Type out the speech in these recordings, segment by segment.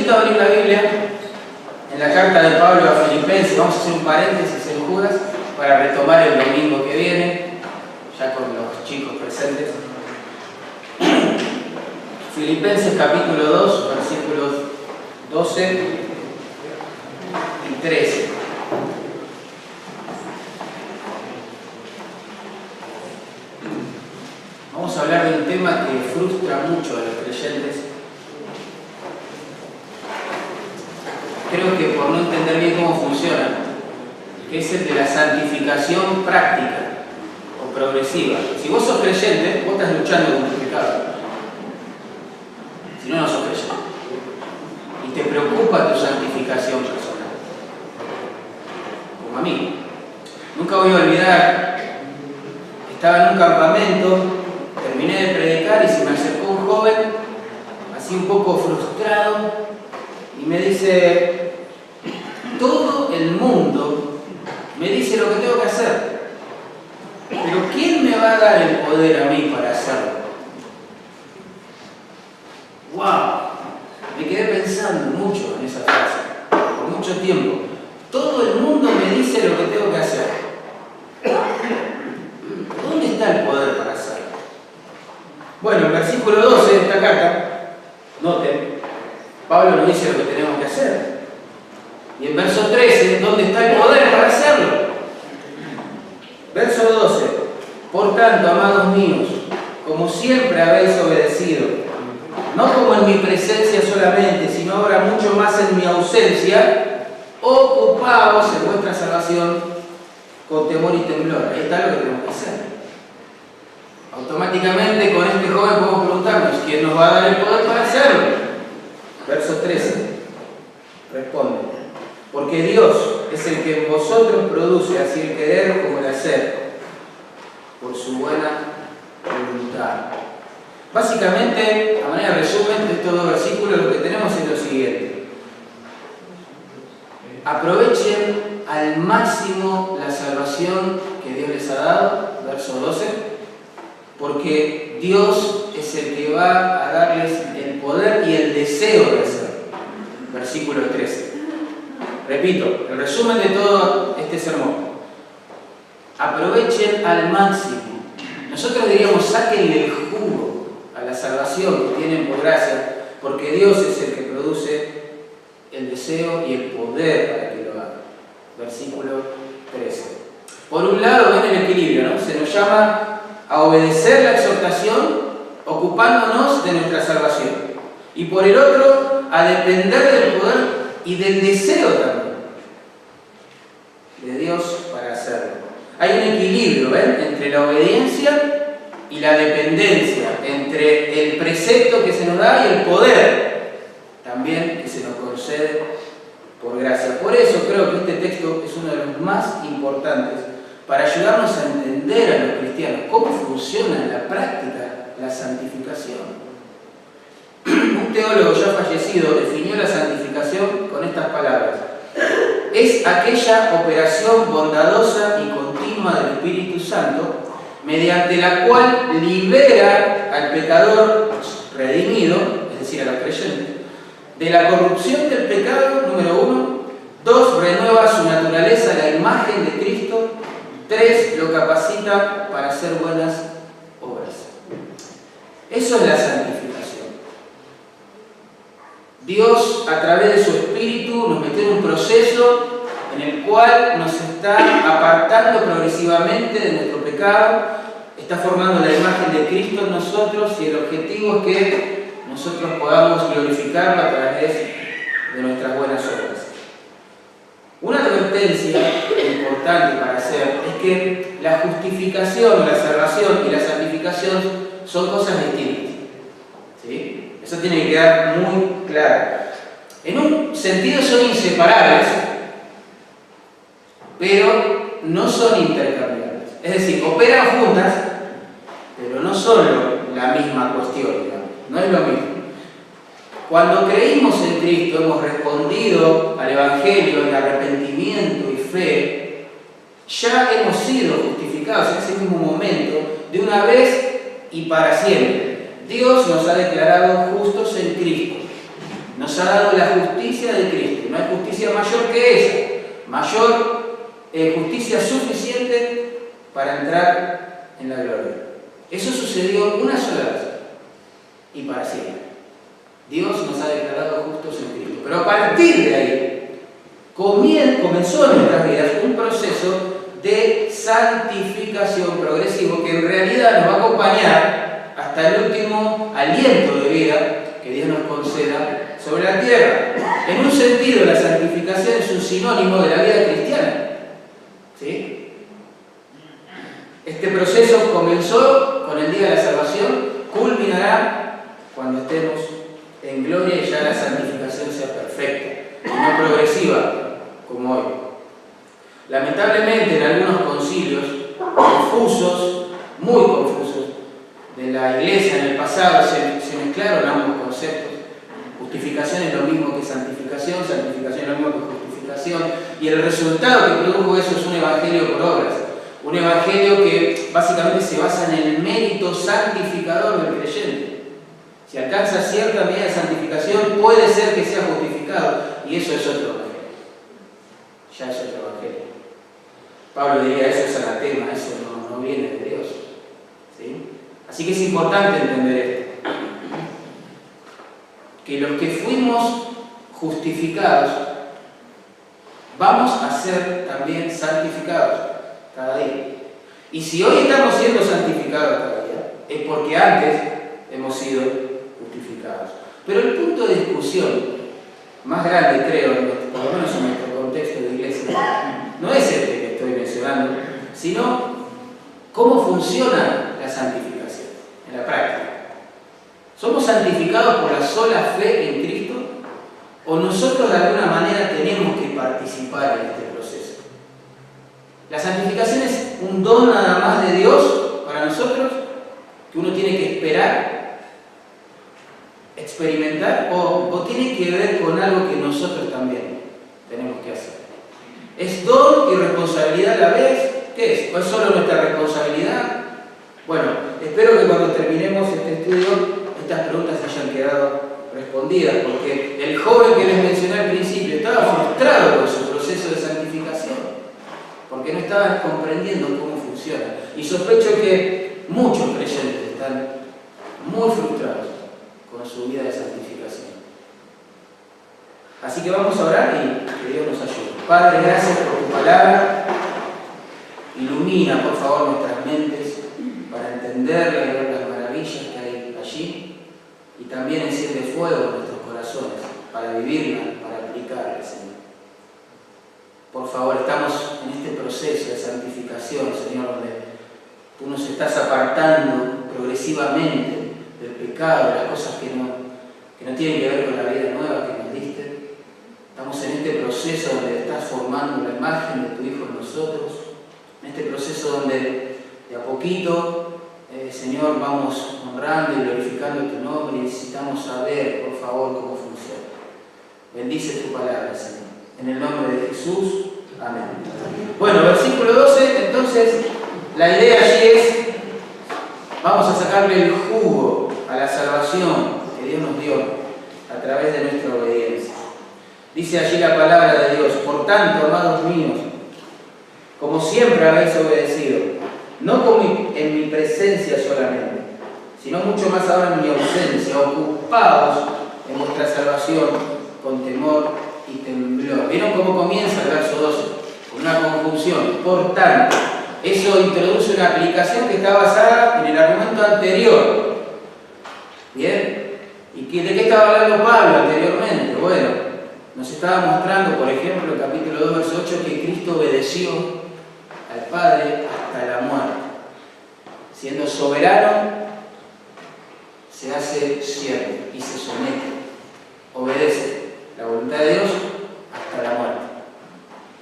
invito a abrir la Biblia en la carta de Pablo a Filipenses. Vamos a hacer un paréntesis en Judas para retomar el domingo que viene, ya con los chicos presentes. Filipenses capítulo 2, versículos 12 y 13. Vamos a hablar de un tema que frustra mucho a los creyentes. Creo que por no entender bien cómo funciona, que es el de la santificación práctica o progresiva. Si vos sos creyente, vos estás luchando con tu pecado. Si no, no sos creyente. Y te preocupa tu santificación personal. Como a mí. Nunca voy a olvidar, estaba en un campamento, terminé de predicar y se me acercó un joven, así un poco frustrado, y me dice: todo el mundo me dice lo que tengo que hacer, pero ¿quién me va a dar el poder a mí para hacerlo? ¡Wow! Me quedé pensando mucho en esa frase, por mucho tiempo. Todo el mundo me dice lo que tengo que hacer. ¿Dónde está el poder para hacerlo? Bueno, el versículo 12 de esta carta, noten, Pablo nos dice lo que tenemos que hacer. Y en verso 13, ¿dónde está el poder para hacerlo? Verso 12, por tanto, amados míos, como siempre habéis obedecido, no como en mi presencia solamente, sino ahora mucho más en mi ausencia, ocupaos en vuestra salvación con temor y temblor. Ahí está lo que tenemos que hacer. Automáticamente con este joven podemos preguntarnos: ¿quién nos va a dar el poder para hacerlo? Verso 13 responde: porque Dios es el que en vosotros produce así el querer como el hacer, por su buena voluntad. Básicamente, a manera de resumen de estos dos versículos, lo que tenemos es lo siguiente: aprovechen al máximo la salvación que Dios les ha dado, verso 12, porque Dios es el que va a darles el poder y el deseo de hacerlo. Versículo 13. Repito, el resumen de todo este sermón: aprovechen al máximo. Nosotros diríamos: sáquenle el jugo a la salvación que tienen por gracia, porque Dios es el que produce el deseo y el poder para que lo hagan. Versículo 13. Por un lado, ven el equilibrio, ¿no? Se nos llama a obedecer la exhortación, ocupándonos de nuestra salvación. Y por el otro, a depender del poder y del deseo también de Dios para hacerlo. Hay un equilibrio, ¿ven?, entre la obediencia y la dependencia, entre el precepto que se nos da y el poder también que se nos concede por gracia. Por eso creo que este texto es uno de los más importantes para ayudarnos a entender a los cristianos cómo funciona en la práctica la santificación. Un teólogo ya fallecido definió la santificación con estas palabras: es aquella operación bondadosa y continua del Espíritu Santo mediante la cual libera al pecador redimido, es decir, a los creyentes, de la corrupción del pecado, número 1. 2, renueva su naturaleza a la imagen de Cristo. 3, lo capacita para hacer buenas obras. Eso es la santificación. Dios, a través de su Espíritu, nos metió en un proceso en el cual nos está apartando progresivamente de nuestro pecado, está formando la imagen de Cristo en nosotros, y el objetivo es que nosotros podamos glorificarlo a través de nuestras buenas obras. Una advertencia importante para hacer es que la justificación, la salvación y la santificación son cosas distintas. ¿Sí? Eso tiene que quedar muy claro. En un sentido son inseparables, pero no son intercambiables. Es decir, operan juntas, pero no son la misma cuestión, digamos. No es lo mismo. Cuando creímos en Cristo, hemos respondido al Evangelio en arrepentimiento y fe, ya hemos sido justificados en ese mismo momento, de una vez y para siempre. Dios nos ha declarado justos en Cristo. nos ha dado la justicia de Cristo. No hay justicia mayor que esa, mayor justicia suficiente para entrar en la gloria. Eso sucedió una sola vez y para siempre. Dios nos ha declarado justos en Cristo. Pero a partir de ahí comenzó en nuestras vidas un proceso de santificación progresivo que en realidad nos va a acompañar hasta el último aliento de vida que Dios nos conceda sobre la tierra. En un sentido, la santificación es un sinónimo de la vida cristiana. ¿Sí? Este proceso comenzó con el día de la salvación, culminará cuando estemos en gloria y ya la santificación sea perfecta y no progresiva como hoy. Lamentablemente en algunos concilios confusos, muy confusos, de la iglesia en el pasado se mezclaron ambos conceptos. Justificación es lo mismo que santificación, santificación es lo mismo que justificación, y el resultado que produjo eso es un evangelio por obras. Un evangelio que básicamente se basa en el mérito santificador del creyente. Si alcanza cierta medida de santificación, puede ser que sea justificado, y eso es otro evangelio. Ya es otro evangelio. Pablo diría, eso es anatema, eso no viene de Dios. ¿Sí? Así que es importante entender esto. Que los que fuimos justificados, vamos a ser también santificados cada día. Y si hoy estamos siendo santificados cada día, es porque antes hemos sido justificados. Pero el punto de discusión más grande, creo, por lo menos en nuestro contexto de iglesia, no es este que estoy mencionando, sino cómo funciona la santificación en la práctica. ¿Somos santificados por la sola fe en Cristo? ¿O nosotros de alguna manera tenemos que participar en este proceso? ¿La santificación es un don nada más de Dios para nosotros que uno tiene que esperar, experimentar, o tiene que ver con algo que nosotros también tenemos que hacer? ¿Es don y responsabilidad a la vez? ¿Qué es? ¿O es solo nuestra responsabilidad? Bueno, espero que cuando terminemos este estudio estas preguntas hayan quedado respondidas, porque el joven que les mencioné al principio estaba frustrado con su proceso de santificación, porque no estaba comprendiendo cómo funciona. Y sospecho que muchos creyentes están muy frustrados con su vida de santificación. Así que vamos a orar y que Dios nos ayude. Padre, gracias por tu palabra. Ilumina, por favor, nuestras mentes para entenderla y ver las maravillas que hay allí. Y también enciende fuego en nuestros corazones para vivirla, para aplicarla, Señor. Por favor, estamos en este proceso de santificación, Señor, donde tú nos estás apartando progresivamente del pecado, de las cosas que no tienen que ver con la vida nueva que nos diste. Estamos en este proceso donde estás formando la imagen de tu Hijo en nosotros, en este proceso donde de a poquito, Señor, vamos honrando y glorificando tu nombre y necesitamos saber, por favor, cómo funciona. Bendice tu palabra, Señor. En el nombre de Jesús. Amén. Bueno, versículo 12, entonces, la idea allí es, vamos a sacarle el jugo a la salvación que Dios nos dio a través de nuestra obediencia. Dice allí la palabra de Dios: por tanto, amados míos, como siempre habéis obedecido, no en mi presencia solamente, sino mucho más ahora en mi ausencia, ocupados en vuestra salvación con temor y temblor. ¿Vieron cómo comienza el verso 12? Con una conjunción. Por tanto, eso introduce una aplicación que está basada en el argumento anterior. ¿Bien? ¿Y de qué estaba hablando Pablo anteriormente? Bueno, nos estaba mostrando, por ejemplo, en capítulo 2, verso 8, que Cristo obedeció al Padre hasta la muerte. Siendo soberano, se hace siervo y se somete, obedece la voluntad de Dios hasta la muerte.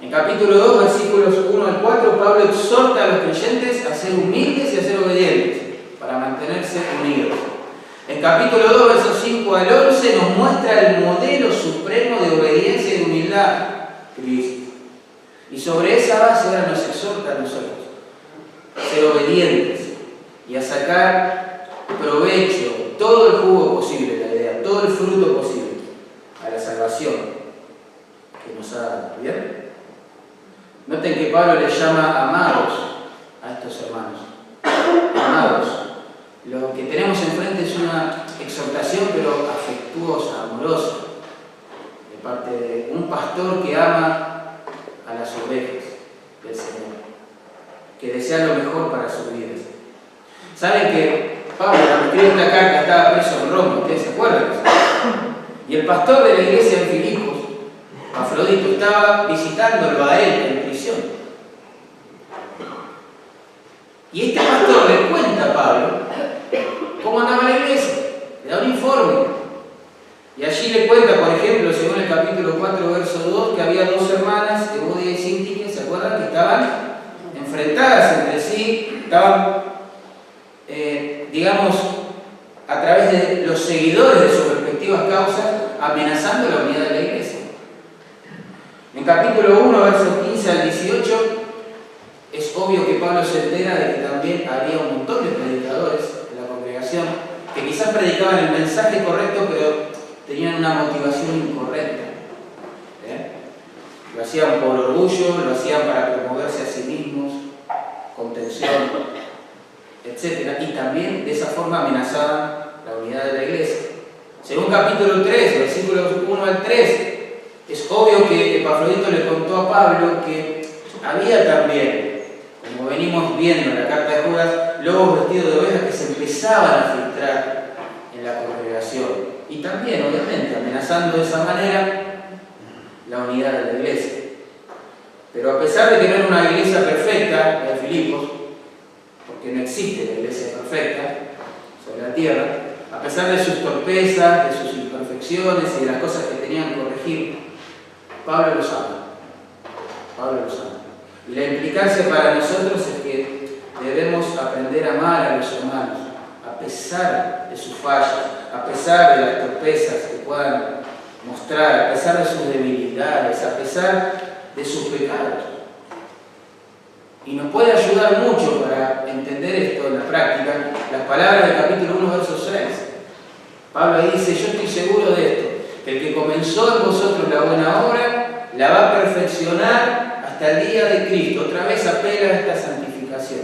En capítulo 2, versículos 1 al 4, Pablo exhorta a los creyentes a ser humildes y a ser obedientes para mantenerse unidos. En capítulo 2, versos 5 al 11, nos muestra el modelo supremo de obediencia y de humildad, Cristo. Y sobre esa base ahora nos exhorta a nosotros a ser obedientes y a sacar provecho, todo el jugo posible, la idea, todo el fruto posible salvación que nos ha dado. ¿Bien? Noten que Pablo les llama amados a estos hermanos. Amados. Lo que tenemos enfrente es una exhortación, pero afectuosa, amorosa, de parte de un pastor que ama a las ovejas del Señor, que desea lo mejor para sus vidas. Saben que Pablo, cuando escribió esta carta, estaba preso en Roma, ¿ustedes se acuerdan? Y el pastor de la iglesia en Filipos, Afrodito, estaba visitándolo a él en prisión. Y este pastor le cuenta a Pablo cómo andaba la iglesia, le da un informe. Y allí le cuenta, por ejemplo, según el capítulo 4, verso 2, que había dos hermanas, Evodia y Síntique, ¿se acuerdan? Que estaban enfrentadas entre sí, estaban, digamos, a través de los seguidores de sus respectivas causas, amenazando la unidad de la iglesia. En capítulo 1, versos 15 al 18, es obvio que Pablo se entera de que también había un montón de predicadores en la congregación que quizás predicaban el mensaje correcto, pero tenían una motivación incorrecta. Lo hacían por orgullo, lo hacían para promoverse a sí mismos, contención, etc. Y también de esa forma amenazaban la unidad de la iglesia. Según capítulo 3, versículos 1 al 3, es obvio que Epafrodito le contó a Pablo que había también, como venimos viendo en la carta de Judas, lobos vestidos de ovejas que se empezaban a filtrar en la congregación. Y también, obviamente, amenazando de esa manera la unidad de la iglesia. Pero a pesar de que no era una iglesia perfecta, la de Filipos, porque no existe la iglesia perfecta sobre la tierra, a pesar de sus torpezas, de sus imperfecciones y de las cosas que tenían que corregir, Pablo los ama. Pablo los ama. Y la implicancia para nosotros es que debemos aprender a amar a los hermanos, a pesar de sus fallas, a pesar de las torpezas que puedan mostrar, a pesar de sus debilidades, a pesar de sus pecados. Y nos puede ayudar mucho para entender esto en la práctica, las palabras del capítulo 1, verso 6. Pablo ahí dice: yo estoy seguro de esto, que el que comenzó en vosotros la buena obra, la va a perfeccionar hasta el día de Cristo. Otra vez apela a esta santificación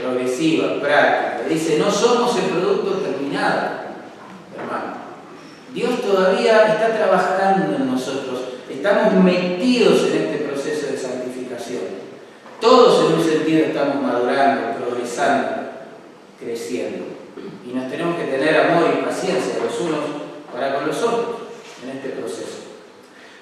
progresiva, práctica. Dice: no somos el producto terminado, hermano. Dios todavía está trabajando en nosotros. Estamos metidos en este proceso de santificación. Todos en un sentido estamos madurando, progresando, creciendo. Y nos tenemos que tener amor y paciencia los unos para con los otros en este proceso.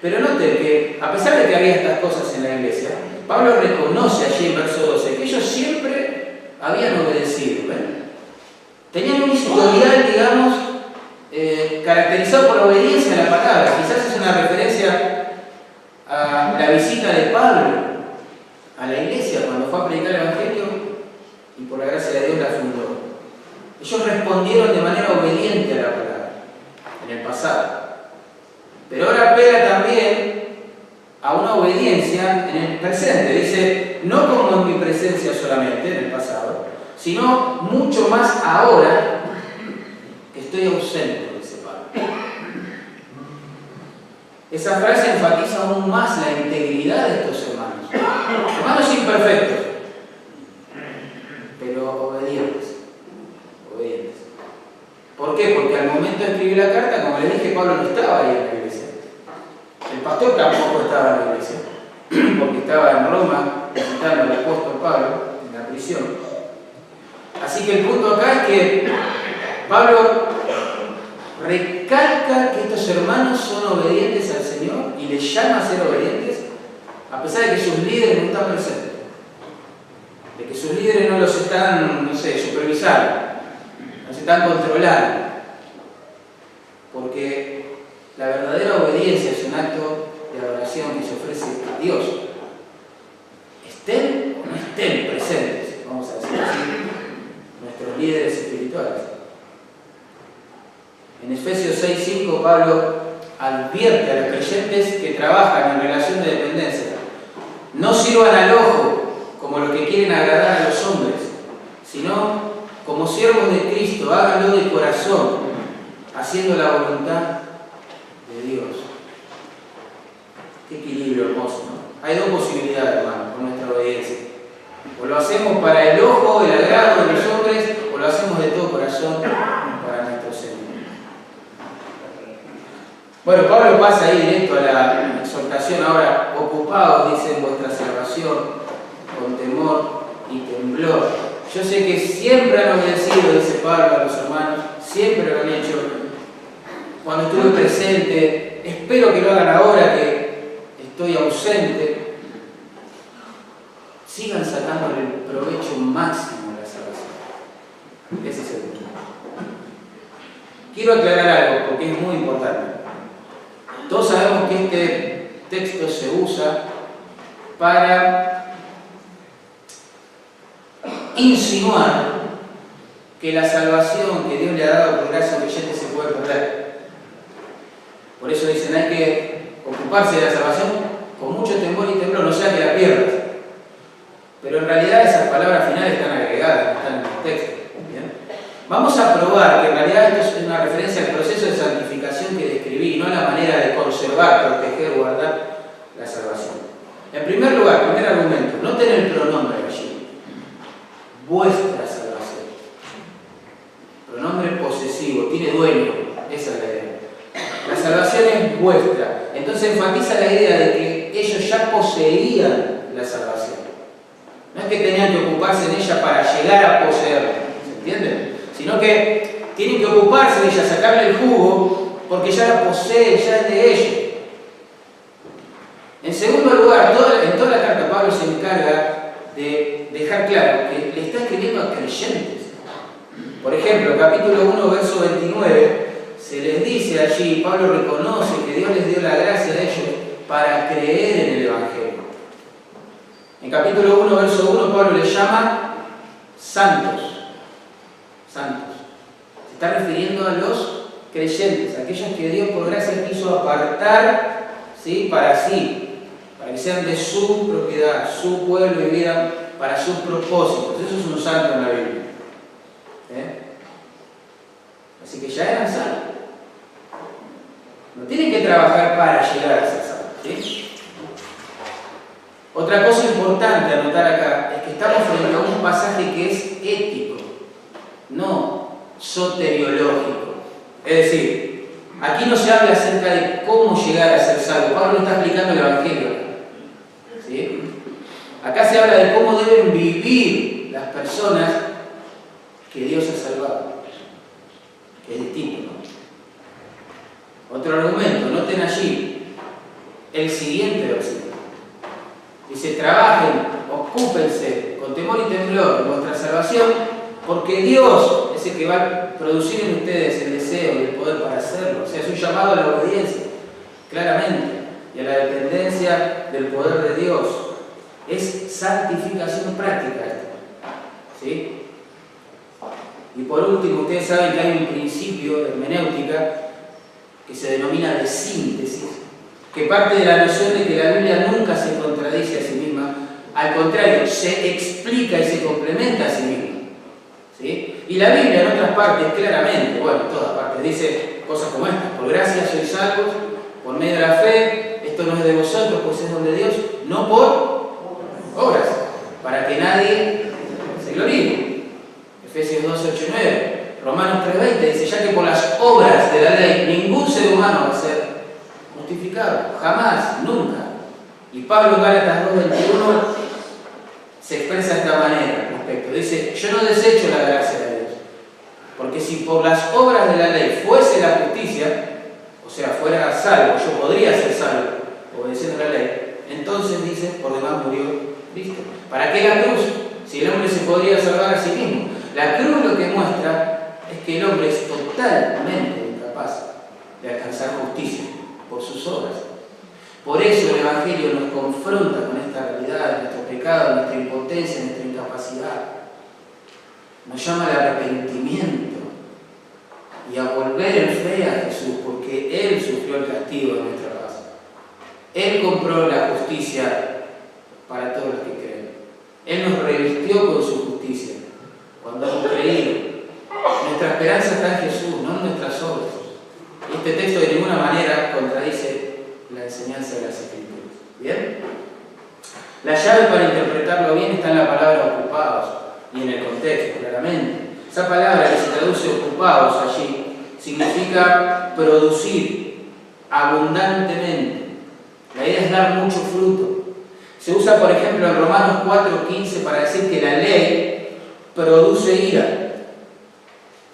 Pero noten que, a pesar de que había estas cosas en la iglesia, Pablo reconoce allí en verso 12 que ellos siempre habían obedecido. Tenían un historial, digamos, caracterizado por la obediencia a la palabra. Quizás es una referencia a la visita de Pablo a la iglesia cuando fue a predicar el Evangelio y por la gracia de Dios la fundó. Ellos respondieron de manera obediente a la palabra en el pasado. Pero ahora apela también a una obediencia en el presente. Dice: no como en mi presencia solamente, en el pasado, sino mucho más ahora que estoy ausente, dice Pablo. Esa frase enfatiza aún más la integridad de estos hermanos. Hermanos imperfectos, pero obedientes. Obedientes. ¿Por qué? Porque al momento de escribir la carta, como les dije, Pablo no estaba ahí en la iglesia. El pastor tampoco estaba en la iglesia, porque estaba en Roma visitando al apóstol Pablo en la prisión. Así que el punto acá es que Pablo recalca que estos hermanos son obedientes al Señor y les llama a ser obedientes a pesar de que sus líderes no están presentes, de que sus líderes no los están, supervisando, no se están controlando, porque la verdadera obediencia es un acto de adoración que se ofrece a Dios. Estén o no estén presentes, vamos a decir así, nuestros líderes espirituales. En Efesios 6:5 Pablo advierte a los creyentes que trabajan en relación de dependencia: no sirvan al ojo como los que quieren agradar a los hombres, sino como siervos de Cristo, háganlo de corazón, haciendo la voluntad de Dios. equilibrio hermoso, ¿no? Hay dos posibilidades, hermano, con nuestra obediencia. O lo hacemos para el ojo, el agrado de los hombres, o lo hacemos de todo corazón para nuestro Señor. Bueno, Pablo pasa ahí directo a la exhortación. Ahora, ocupados, dice, en vuestra salvación, con temor y temblor. Yo sé que siempre han obedecido, dice Pablo a los hermanos, siempre lo han hecho. Cuando estuve presente, espero que lo hagan ahora que estoy ausente. Sigan sacando el provecho máximo de la salvación. Ese es el punto. Quiero aclarar algo, porque es muy importante. Todos sabemos que este texto se usa para insinuar que la salvación que Dios le ha dado por gracia al creyente se puede perder. Por eso dicen, hay que ocuparse de la salvación con mucho temor y temblor, no sea que la pierdas. Pero en realidad esas palabras finales están agregadas, no están en el texto. ¿Bien? Vamos a probar que en realidad esto es una referencia al proceso de santificación que describí, no a la manera de conservar, proteger, guardar la salvación. En primer lugar, primer argumento, noten el pronombre allí. Vuestra salvación. Pronombre posesivo, tiene dueño, esa es la idea. La salvación es vuestra. Entonces enfatiza la idea de que ellos ya poseían la salvación. No es que tenían que ocuparse en ella para llegar a poseerla, ¿se entiende? Sino que tienen que ocuparse de ella, sacarle el jugo, porque ya la poseen, ya es de ellos. En segundo lugar, en toda la carta Pablo se encarga de dejar claro que le está escribiendo a creyentes. Por ejemplo, capítulo 1, verso 29, se les dice allí, Pablo reconoce que Dios les dio la gracia de ellos para creer en el Evangelio. En capítulo 1, verso 1, Pablo les llama santos. Santos. Se está refiriendo a los creyentes, aquellos que Dios por gracia quiso apartar, ¿sí?, para sí, para que sean de su propiedad, su pueblo y vivan para sus propósitos. Eso es un santo en la Biblia. Así que ya eran salvos. No tienen que trabajar para llegar a ser salvos, ¿sí? Otra cosa importante a notar acá es que estamos frente a un pasaje que es ético, no soteriológico. Es decir, aquí no se habla acerca de cómo llegar a ser salvo. Pablo no está explicando el Evangelio, ¿sí? Acá se habla de cómo deben vivir las personas que Dios ha salvado. Es distinto, ¿no? Otro argumento, noten allí el siguiente versículo. Dice, trabajen, ocúpense con temor y temblor en vuestra salvación, porque Dios es el que va a producir en ustedes el deseo y el poder para hacerlo. O sea, es un llamado a la obediencia, claramente, y a la dependencia del poder de Dios. Es santificación práctica esto, ¿sí? Y por último, ustedes saben que hay un principio de hermenéutica que se denomina de síntesis, que parte de la noción de que la Biblia nunca se contradice a sí misma, al contrario, se explica y se complementa a sí misma, ¿sí? Y la Biblia en otras partes claramente, bueno, en todas partes, dice cosas como estas: por gracia sois salvos, por medio de la fe, esto no es de vosotros, pues es don de Dios, no por obras, para que nadie se gloríe. Efesios 2, 8 y 9, Romanos 3:20 dice, ya que por las obras de la ley ningún ser humano va a ser justificado, jamás, nunca. Y Pablo en Gálatas 2:21 se expresa de esta manera al respecto. Dice, yo no desecho la gracia de Dios, porque si por las obras de la ley fuese la justicia, o sea, fuera salvo, yo podría ser salvo obedeciendo la ley, entonces dice, por demás murió Cristo. ¿Para qué la cruz? Si el hombre se podría salvar a sí mismo. La cruz lo que muestra es que el hombre es totalmente incapaz de alcanzar justicia por sus obras. Por eso el Evangelio nos confronta con esta realidad, nuestro pecado, nuestra impotencia, nuestra incapacidad. Nos llama al arrepentimiento y a volver en fe a Jesús, porque Él sufrió el castigo de nuestra raza. Él compró la justicia para todos los que creen. Él nos revistió con su justicia cuando hemos creído. Nuestra esperanza está en Jesús, no en nuestras obras. Y este texto de ninguna manera contradice la enseñanza de las Escrituras. ¿Bien? La llave para interpretarlo bien está en la palabra ocupados y en el contexto, claramente. Esa palabra que se traduce ocupados allí significa producir abundantemente. La idea es dar mucho fruto. Se usa, por ejemplo, en Romanos 4:15 para decir que la ley produce ira.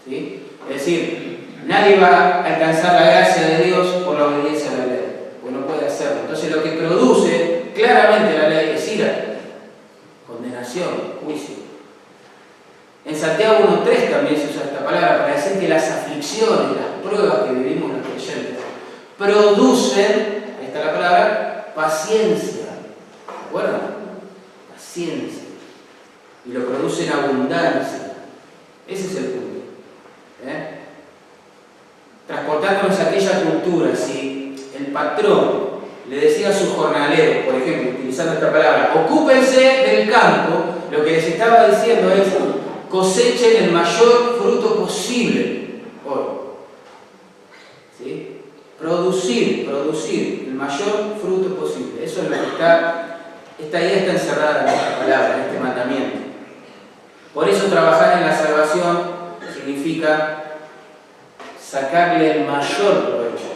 ¿Sí? Es decir, nadie va a alcanzar la gracia de Dios por la obediencia a la ley, porque no puede hacerlo. Entonces lo que produce claramente la ley es ira, condenación, juicio. En Santiago 1:3 también se usa esta palabra para decir que las aflicciones, las pruebas que vivimos los creyentes, producen, ahí está la palabra, paciencia. ¿De acuerdo? Paciencia. Y lo produce en abundancia. Ese es el punto. Transportándonos a aquella cultura, si el patrón le decía a sus jornaleros, por ejemplo, utilizando esta palabra, ocúpense del campo, lo que les estaba diciendo es cosechen el mayor fruto posible hoy. ¿Sí? Producir el mayor fruto posible. Eso es lo que esta idea está encerrada en esta palabra, en este mandamiento. Por eso trabajar en la salvación significa sacarle el mayor provecho,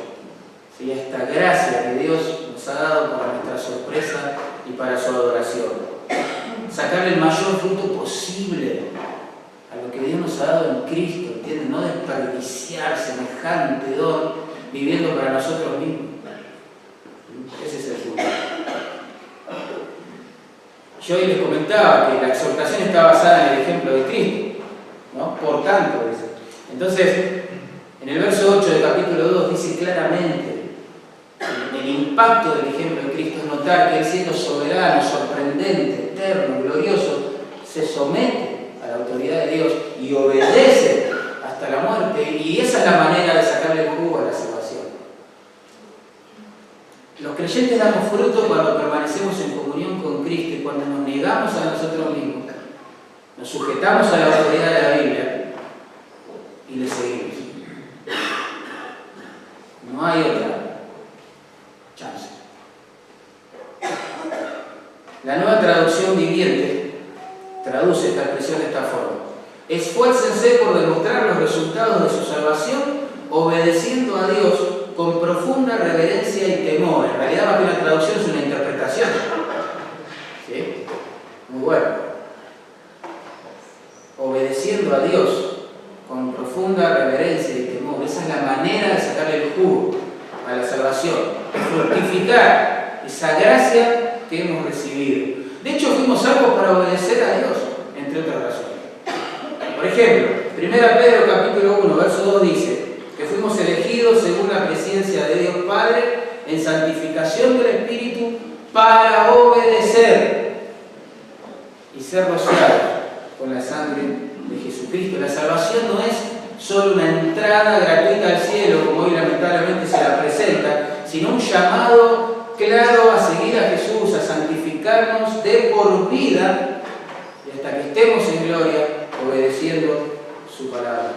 ¿sí?, a esta gracia que Dios nos ha dado para nuestra sorpresa y para su adoración. Sacarle el mayor fruto posible a lo que Dios nos ha dado en Cristo, ¿entienden? No desperdiciar semejante don viviendo para nosotros mismos. Ese es el punto. Yo hoy les comentaba que la exhortación está basada en el ejemplo de Cristo, ¿no? Por tanto, dice. Entonces, en el verso 8 del capítulo 2 dice claramente el impacto del ejemplo de Cristo es notar que Él, siendo soberano, sorprendente, eterno, glorioso, se somete a la autoridad de Dios y obedece hasta la muerte, y esa es la manera de sacarle el jugo a la salvación. Los creyentes damos fruto cuando permanecemos en comunión con Cristo y cuando nos negamos a nosotros mismos, nos sujetamos a la autoridad de la Biblia y le seguimos. No hay otra chance. La Nueva Traducción Viviente traduce esta expresión de esta forma: esfuércense por demostrar los resultados de su salvación obedeciendo a Dios con profunda reverencia y temor. En realidad, más que una traducción, es una interpretación. ¿Sí? Muy bueno. Obedeciendo a Dios con profunda reverencia y temor. Esa es la manera de sacarle el jugo a la salvación, fructificar esa gracia que hemos recibido. De hecho, fuimos salvos para obedecer a Dios, entre otras razones. Por ejemplo, 1 Pedro capítulo 1, verso 2 dice que fuimos elegidos según la presencia de Dios Padre en santificación del Espíritu para obedecer y ser rociados con la sangre de Jesucristo. La salvación no es solo una entrada gratuita al cielo, como hoy lamentablemente se la presenta, sino un llamado claro a seguir a Jesús, a santificarnos de por vida y hasta que estemos en gloria obedeciendo su palabra.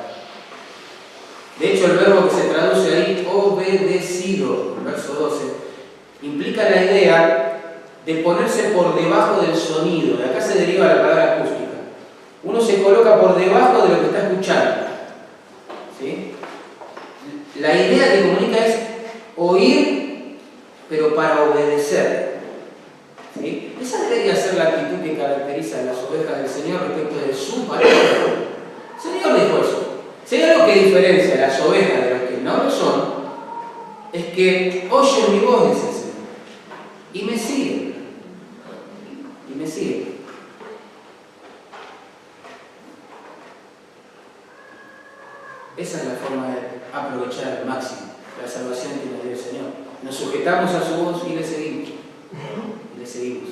De hecho, el verbo que se traduce ahí, obedecido, en verso 12, implica la idea de ponerse por debajo del sonido. De acá se deriva la palabra acústica. Uno se coloca por debajo de lo que está escuchando. ¿Sí? La idea que comunica es oír, pero para obedecer. ¿Sí? Esa debería ser la actitud que caracteriza a las ovejas del Señor respecto de su palabra. El Señor dijo eso. Si hay algo que diferencia a las ovejas de las que no lo son, es que oyen mi voz, dice el Señor, y me siguen. Y me siguen. Esa es la forma de aprovechar al máximo la salvación que nos dio el Señor. Nos sujetamos a su voz y le seguimos. Y le seguimos.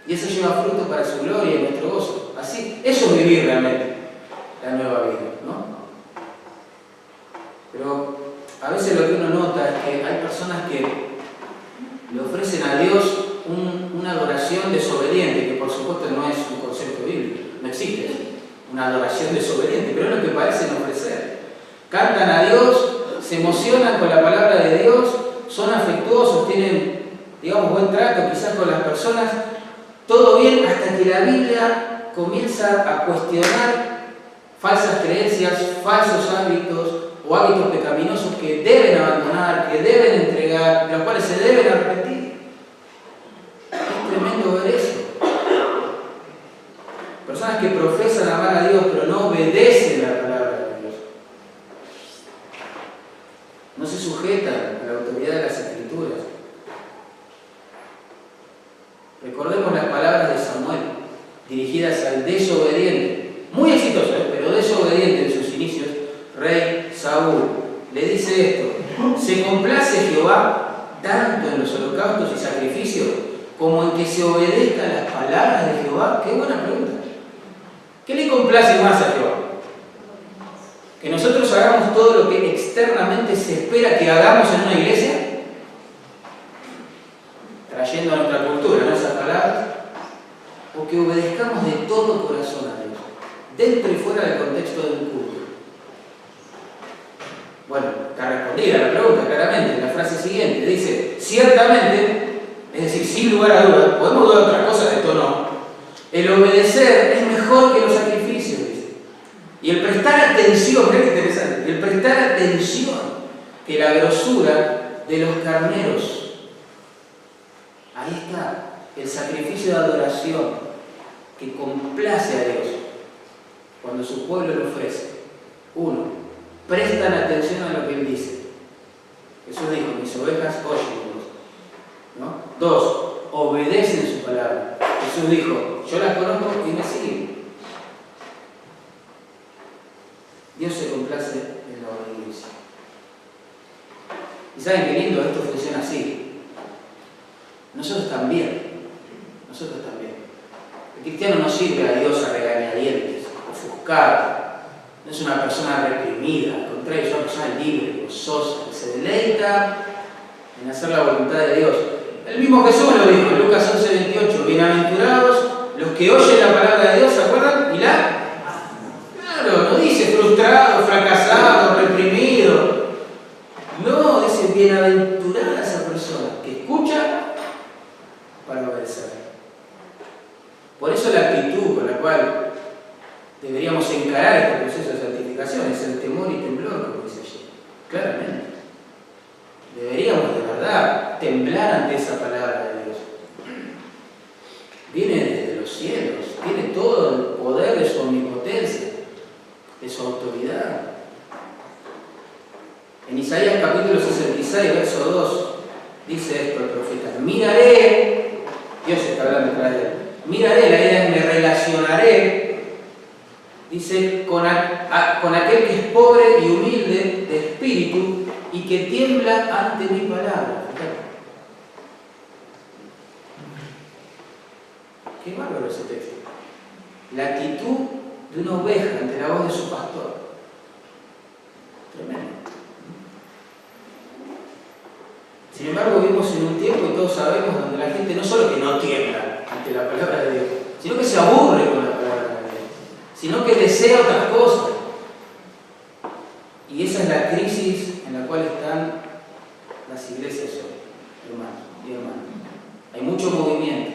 Y eso lleva fruto para su gloria y nuestro gozo. Así, eso es vivir realmente la nueva vida, ¿no? Pero a veces lo que uno nota es que hay personas que le ofrecen a Dios una adoración desobediente, que por supuesto no es un concepto bíblico, no existe una adoración desobediente, pero es lo que parecen ofrecer. Cantan a Dios, se emocionan con la palabra de Dios, son afectuosos, tienen, digamos, buen trato quizás con las personas, Todo bien hasta que la Biblia comienza a cuestionar falsas creencias, falsos hábitos o hábitos pecaminosos que deben abandonar, que deben entregar, de los cuales se deben arrepentir. Es tremendo ver eso. Personas que profesan amar a Dios pero no obedecen la palabra de Dios. No se sujetan a la autoridad de las Escrituras. Recordemos las palabras de Samuel, dirigidas al desobediente, muy exitoso, pero desobediente en sus inicios, rey Saúl. Le dice esto: ¿se complace Jehová tanto en los holocaustos y sacrificios como en que se obedezcan las palabras de Jehová? Qué buena pregunta. ¿Qué le complace más a Jehová? ¿Que nosotros hagamos todo lo que externamente se espera que hagamos en una iglesia? Trayendo a nuestra cultura, ¿no?, esas palabras. O que obedezcamos de todo corazón a Dios, dentro y fuera del contexto del culto. Bueno, está respondida la pregunta claramente en la frase siguiente. Dice: ciertamente, es decir, sin lugar a dudas, podemos dudar de otras cosas, de esto no. El obedecer es mejor que los sacrificios, dice. Y el prestar atención, mirá qué interesante, el prestar atención que la grosura de los carneros. Ahí está el sacrificio de adoración que complace a Dios cuando su pueblo lo ofrece. 1. Prestan atención a lo que Él dice. Jesús dijo: mis ovejas oyen mi voz, ¿no? 2. Obedecen su palabra. Jesús dijo: yo las conozco y me siguen. Dios se complace en la obediencia. ¿Y saben qué lindo? Esto funciona así. Nosotros también. El cristiano no sirve a Dios a regañadientes, ofuscado. No es una persona reprimida, al contrario, es una persona libre, gozosa, que se deleita en hacer la voluntad de Dios. El mismo Jesús lo dijo en Lucas 11:28: bienaventurados los que oyen la palabra de Dios, ¿se acuerdan? Y claro, no dice frustrado, fracasado, reprimido. No, dice bienaventurada esa persona que escucha para obedecer. Por eso la actitud con la cual deberíamos encarar este proceso de santificación es el temor y temblor, como dice allí. Claramente. Deberíamos de verdad temblar ante esa palabra de Dios. Viene desde los cielos, tiene todo el poder de su omnipotencia, de su autoridad. En Isaías capítulo 66, verso 2, dice esto el profeta: miraré, Dios está hablando para él, miraré, la idea es me relacionaré, dice, con aquel que es pobre y humilde de espíritu y que tiembla ante mi palabra. Qué bárbaro ese texto. La actitud de una oveja ante la voz de su pastor. Tremendo. Sin embargo, vivimos en un tiempo, y todos sabemos, donde la gente no solo que no tiembla ante la palabra de Dios, sino que se aburre con la palabra de Dios, sino que desea otras cosas. Y esa es la crisis en la cual están las iglesias hoy, hermanos y hermanas. Hay mucho movimiento,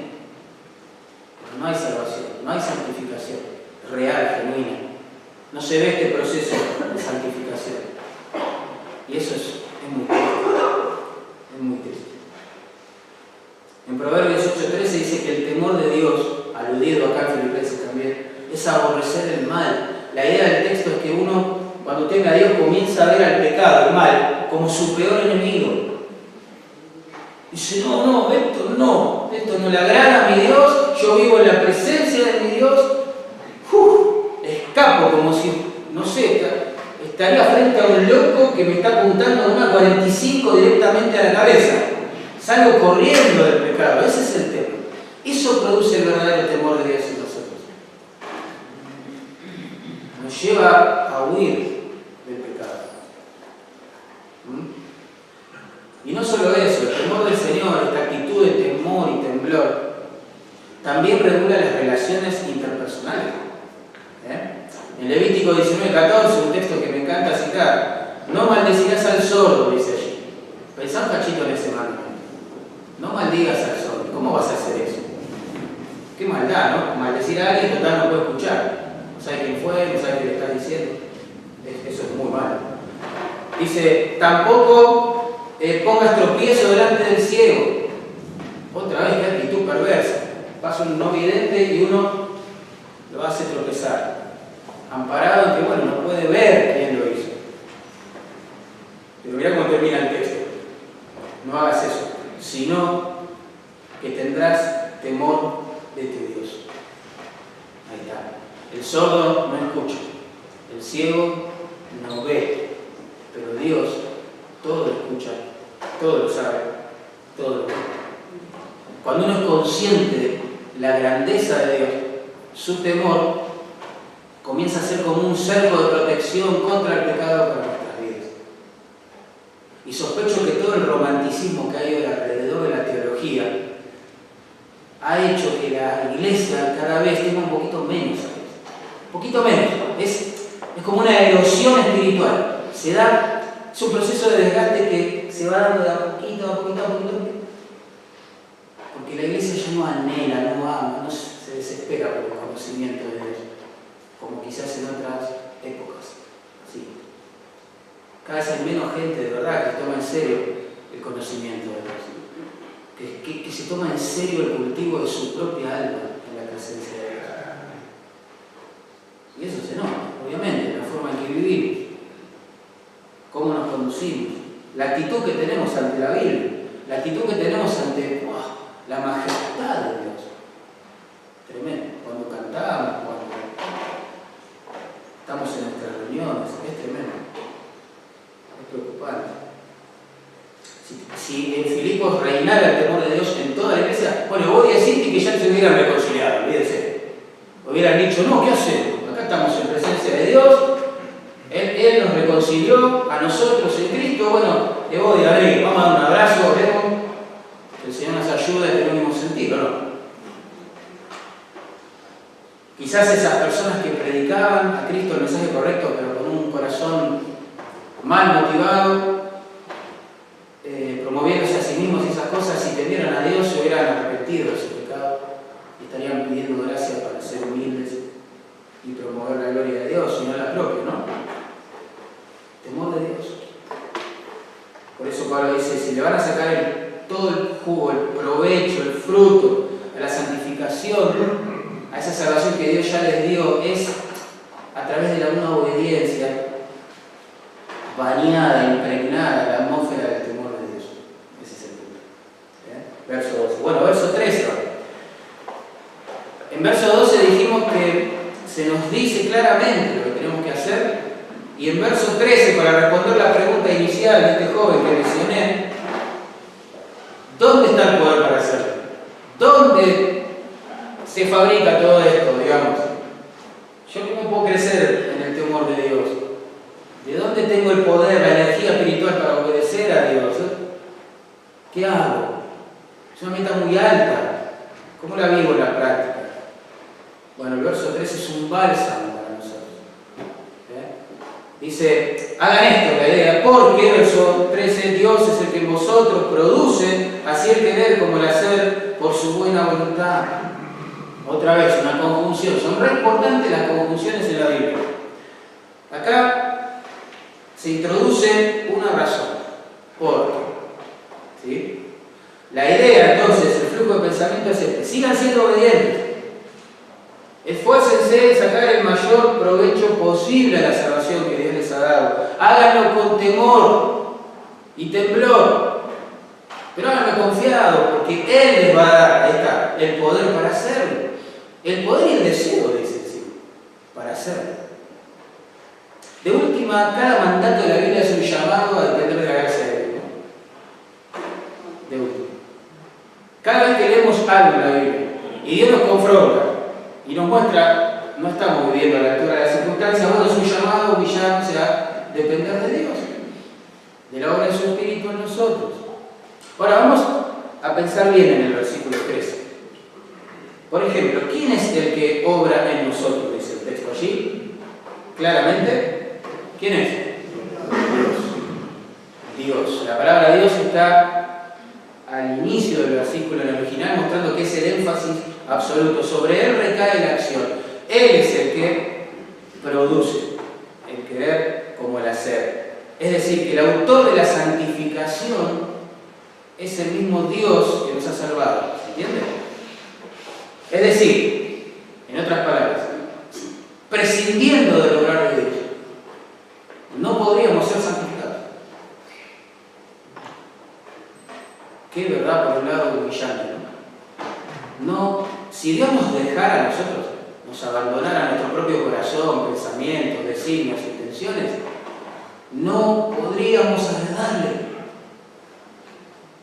pero no hay salvación, no hay santificación real, genuina. No se ve este proceso de santificación. Y eso es muy triste. Es muy triste. En Proverbios 8:13 dice que el temor de Dios, aludido acá en Filipenses también, es aborrecer el mal. La idea del texto es que uno, cuando tenga a Dios, comienza a ver al pecado, el mal, como su peor enemigo. Dice: esto no le agrada a mi Dios, yo vivo en la presencia de mi Dios, escapo como si, no sé, estaría frente a un loco que me está apuntando con una 45 directamente a la cabeza. Salgo corriendo del pecado. Ese es el tema. Eso produce el verdadero temor de Dios en nosotros. Nos lleva a huir del pecado. Y no solo eso, el temor del Señor, esta actitud de temor y temblor, también regula las relaciones interpersonales. En Levítico 19:14, un texto que me encanta citar: no maldecirás al sordo, dice allí. Pensá un cachito en ese mandamiento. No maldigas al sordo. ¿Cómo vas a hacer eso? Qué maldad, ¿no? Maldecir a alguien, total, no puede escuchar. No sabe quién fue, no sabe qué le está diciendo. Eso es muy malo. Dice, tampoco pongas tropiezo delante del ciego. Otra vez, qué actitud perversa. Pasa un no vidente y uno lo hace tropezar. Amparado en que, bueno, no puede ver quién lo hizo. Pero mirá cómo termina el texto. No hagas eso, sino que tendrás temor de tu Dios. Ahí está. El sordo no escucha, el ciego no ve, pero Dios todo lo escucha, todo lo sabe, todo lo ve. Cuando uno es consciente de la grandeza de Dios, su temor comienza a ser como un cerco de protección contra el pecado para nuestras vidas. Y sospecho que todo el romanticismo que hay hoy alrededor de la teología ha hecho que la iglesia cada vez tenga un poquito menos. Un poquito menos. Es como una erosión espiritual. Es un proceso de desgaste que se va dando de a poquito, a poquito, a poquito. Porque la iglesia ya no anhela, no ama, no se desespera por el conocimiento de Dios, como quizás en otras épocas. Sí. Cada vez hay menos gente de verdad que toma en serio el conocimiento de Dios. Que se toma en serio el cultivo de su propia alma en la presencia de Dios. Y eso se nota, obviamente, en la forma en que vivimos, cómo nos conducimos, la actitud que tenemos ante la Biblia, la actitud que tenemos ante la majestad de Dios. Tremendo. Cuando cantamos, cuando estamos en nuestras reuniones, es tremendo. Es preocupante. Si en Filipos reinara el temor de Dios en toda la iglesia, bueno, voy a decirte que ya se hubieran reconciliado, olvídense. Hubieran dicho, no, ¿qué hacemos? Acá estamos en presencia de Dios, Él nos reconcilió a nosotros en Cristo, bueno, le voy a ver, vamos a dar un abrazo, oremos, que el Señor nos ayude en el mismo sentido, ¿no? Quizás esas personas que predicaban a Cristo el mensaje correcto, pero con un corazón mal motivado, promoviéndose a sí mismos y esas cosas, si temieran a Dios se hubieran arrepentido de su pecado y estarían pidiendo gracia para ser humildes y promover la gloria de Dios y no la propia, ¿no? Temor de Dios. Por eso Pablo dice, si le van a sacar todo el jugo, el provecho, el fruto a la santificación, a esa salvación que Dios ya les dio, es a través de una obediencia bañada, impregnada en la atmósfera del temor de Dios. Ese es el punto. Verso 12. Bueno, verso 13 ahora. En verso 12 dijimos que se nos dice claramente lo que tenemos que hacer, y en verso 13, para responder la pregunta inicial de este joven que mencioné, ¿dónde está el poder para hacerlo? ¿Dónde se fabrica todo esto, digamos? ¿Yo cómo puedo crecer en el temor de Dios? ¿De dónde tengo el poder, la energía espiritual para obedecer a Dios? ¿Qué hago? Es una meta muy alta. ¿Cómo la vivo en la práctica? Bueno, el verso 13 es un bálsamo para nosotros. Dice, hagan esto, la idea, porque, verso 13, Dios es el que en vosotros produce así el querer como el hacer por su buena voluntad. Otra vez, una conjunción. Son re importantes las conjunciones en la Biblia. Acá se introduce una razón. ¿Por qué? ¿Sí? La idea, entonces, el flujo de pensamiento es este. Sigan siendo obedientes. Esfuércense en sacar el mayor provecho posible a la salvación que Dios les ha dado. Háganlo con temor y temblor. Pero háganlo confiado, porque Él les va a dar, ahí está, el poder para hacerlo. El poder y el deseo, dice el Señor, para hacerlo. De última, cada mandato de la Biblia es un llamado a depender de la gracia de Dios, ¿no? De última. Cada vez que leemos algo en la Biblia y Dios nos confronta y nos muestra, no estamos viviendo a la altura de las circunstancias, bueno, es un llamado a humillarnos a depender de Dios, de la obra de su Espíritu en nosotros. Ahora vamos a pensar bien en el versículo 13. Por ejemplo, ¿quién es el que obra en nosotros? Dice el texto allí, claramente. ¿Quién es? Dios. La palabra Dios está al inicio del versículo en el original, mostrando que es el énfasis absoluto. Sobre Él recae la acción. Él es el que produce el querer como el hacer. Es decir, que el autor de la santificación es el mismo Dios que nos ha salvado. ¿Se entiende? Es decir, en otras palabras, prescindiendo del obrar de Dios, no podríamos ser santificados. Qué verdad, por un lado, humillante, ¿no? No, si Dios nos dejara a nosotros, nos abandonara a nuestro propio corazón, pensamientos, designios, intenciones, no podríamos agradarle.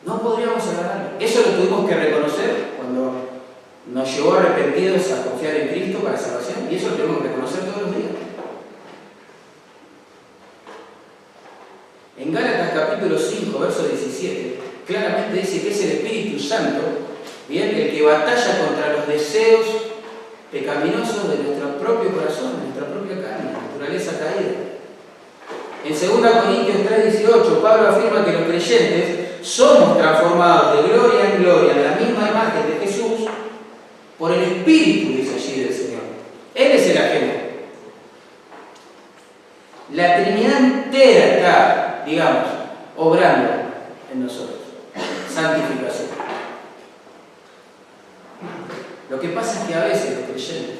No podríamos agradarle. Eso lo tuvimos que reconocer cuando nos llevó arrepentidos a confiar en Cristo para salvación, y eso lo tenemos que reconocer todos los días. En Gálatas capítulo 5, verso 17, claramente dice que es el Espíritu Santo, bien, el que batalla contra los deseos pecaminosos de nuestro propio corazón, de nuestra propia carne, naturaleza caída. En 2 Corintios 3:18, Pablo afirma que los creyentes somos transformados de gloria en gloria en la misma imagen de Jesús por el Espíritu, dice allí, del Señor. Él es el agente. La Trinidad entera está, digamos, obrando en nosotros. Santificación. Lo que pasa es que a veces los creyentes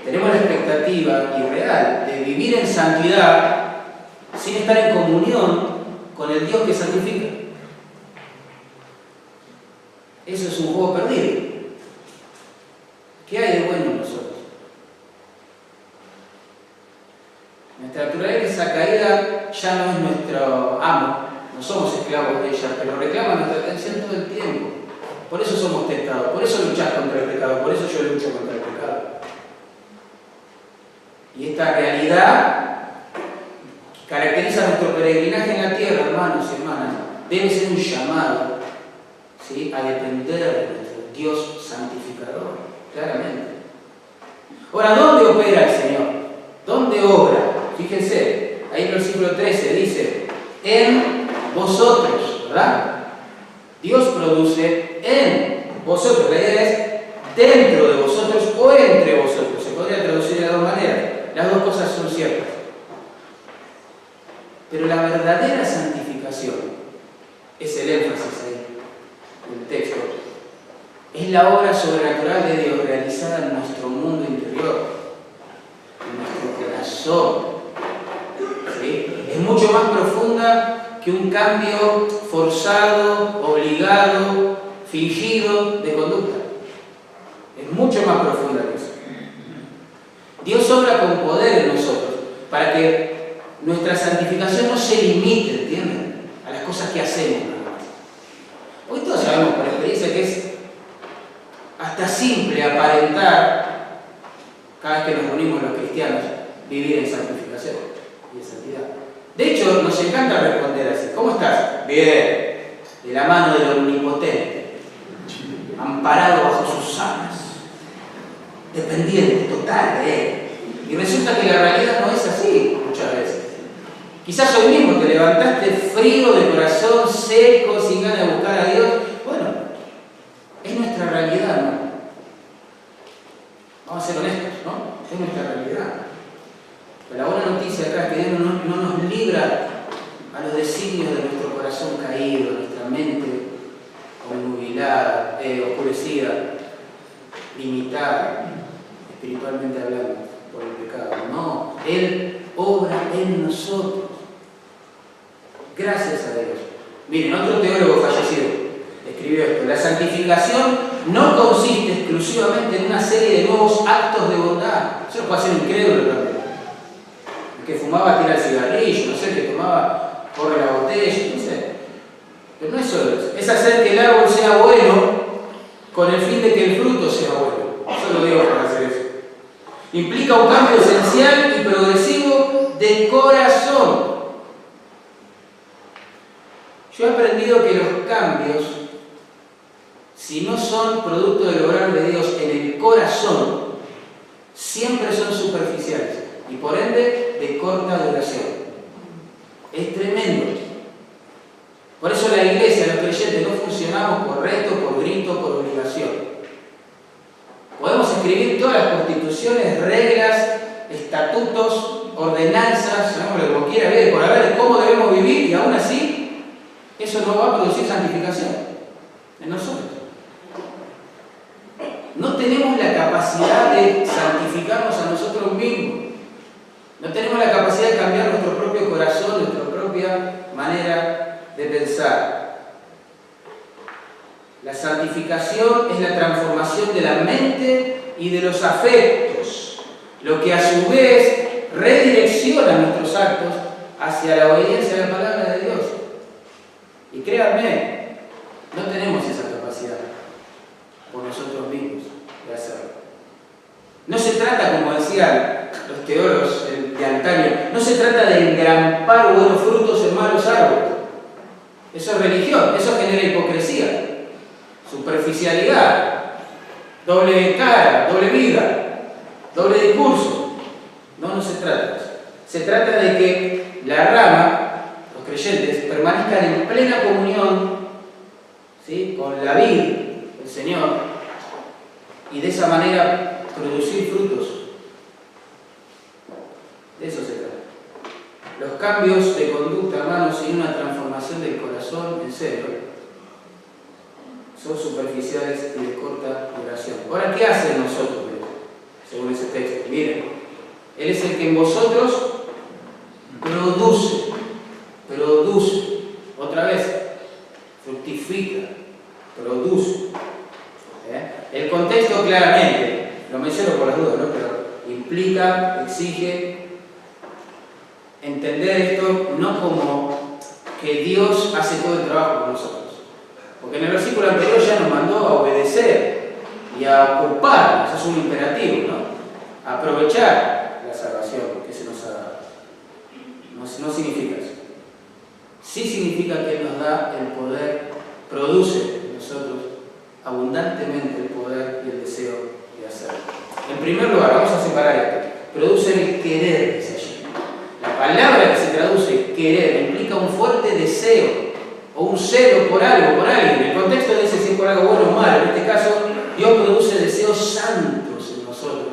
tenemos la expectativa irreal de vivir en santidad sin estar en comunión con el Dios que santifica. Eso es un juego perdido. ¿Qué hay de bueno en nosotros? Nuestra naturaleza caída ya no es nuestro amo, no somos esclavos de ella, pero reclama nuestra atención todo el tiempo. Por eso somos tentados, por eso luchas contra el pecado, por eso yo lucho contra el pecado. Y esta realidad que caracteriza nuestro peregrinaje en la tierra, hermanos y hermanas, debe ser un llamado, ¿sí?, a depender de nuestro Dios santificador, claramente. Ahora, ¿dónde opera el Señor? ¿Dónde obra? Fíjense, ahí en el versículo 13 dice, en vosotros, ¿verdad? Dios produce en vosotros. La idea es dentro de vosotros o entre vosotros. Se podría traducir de las dos maneras. Las dos cosas son ciertas. Pero la verdadera santificación, es el énfasis ahí del texto, es la obra sobrenatural de Dios realizada en nuestro mundo interior, en nuestro corazón. ¿Sí? Es mucho más profunda que un cambio forzado, obligado, fingido de conducta. Es mucho más profunda que eso. Dios obra con poder en nosotros para que nuestra santificación no se limite, ¿entienden?, a las cosas que hacemos. Hoy todos sabemos por experiencia que es hasta simple aparentar, cada vez que nos reunimos los cristianos, vivir en santificación y en santidad. De hecho, nos encanta responder así. ¿Cómo estás? Bien. De la mano del Omnipotente, amparado bajo sus alas, dependiente total de Él. Y resulta que la realidad no es así muchas veces. Quizás hoy mismo te levantaste frío de corazón, seco, sin ganas de buscar a Dios. Bueno, es nuestra realidad, ¿no? Vamos a ser honestos, ¿no? Es nuestra realidad. Pero la buena noticia acá es que Dios no nos libra a los designios de nuestro corazón caído, nuestra mente obnubilada, oscurecida, limitada, espiritualmente hablando, por el pecado. No, Él obra en nosotros. Gracias a Dios. Miren, otro teólogo fallecido escribió esto: la santificación no consiste exclusivamente en una serie de nuevos actos de bondad. Eso lo puede hacer un incrédulo también. El que fumaba tira el cigarrillo, no sé, el que tomaba corre la botella, no sé. Pero no es solo eso. Es hacer que el árbol sea bueno con el fin de que el fruto sea bueno. Solo Dios para hacer eso. Implica un cambio esencial y progresivo de corazón. Yo he aprendido que los cambios, si no son producto del obrar de Dios en el corazón, siempre son superficiales y por ende de corta duración. Es tremendo. Por eso la iglesia, los creyentes, no funcionamos por reto, por grito, por obligación. todas las constituciones, reglas, estatutos, ordenanzas, llamémoslo como quiera, ver por haber de cómo debemos vivir, y aún así eso no va a producir santificación en nosotros. No tenemos la capacidad de santificarnos a nosotros mismos. No tenemos la capacidad de cambiar nuestro propio corazón, nuestra propia manera de pensar. La santificación es la transformación de la mente y de los afectos, lo que a su vez redirecciona nuestros actos hacia la obediencia a la palabra de Dios. Y créanme, no tenemos esa capacidad por nosotros mismos de hacerlo. No se trata, como decían los teólogos de antaño, no se trata de engrampar buenos frutos en malos árboles. Eso es religión, eso genera hipocresía, superficialidad, doble cara, doble vida, doble discurso. No se trata de eso. Se trata de que la rama, los creyentes, permanezcan en plena comunión, ¿sí?, con la vid del Señor, y de esa manera producir frutos. De eso se trata. Los cambios de conducta, hermanos, sin una transformación del corazón, en serio, son superficiales y de corta duración. Ahora, ¿qué hacen nosotros, según ese texto? Miren, Él es el que en vosotros produce, otra vez, fructifica, produce. El contexto claramente, lo menciono por las dudas, ¿no?, pero implica, exige entender esto no como que Dios hace todo el trabajo por nosotros. Porque en el versículo anterior ya nos mandó a obedecer y a ocuparnos, eso es un imperativo, ¿no? A aprovechar la salvación que se nos ha dado. No significa eso. Sí significa que Él nos da el poder, produce en nosotros abundantemente el poder y el deseo de hacerlo. En primer lugar, vamos a separar esto. Produce el querer, dice allí. La palabra que se traduce querer implica un fuerte deseo o un celo por algo, por alguien. El contexto dice si es por algo bueno o malo. En este caso, Dios produce deseos santos en nosotros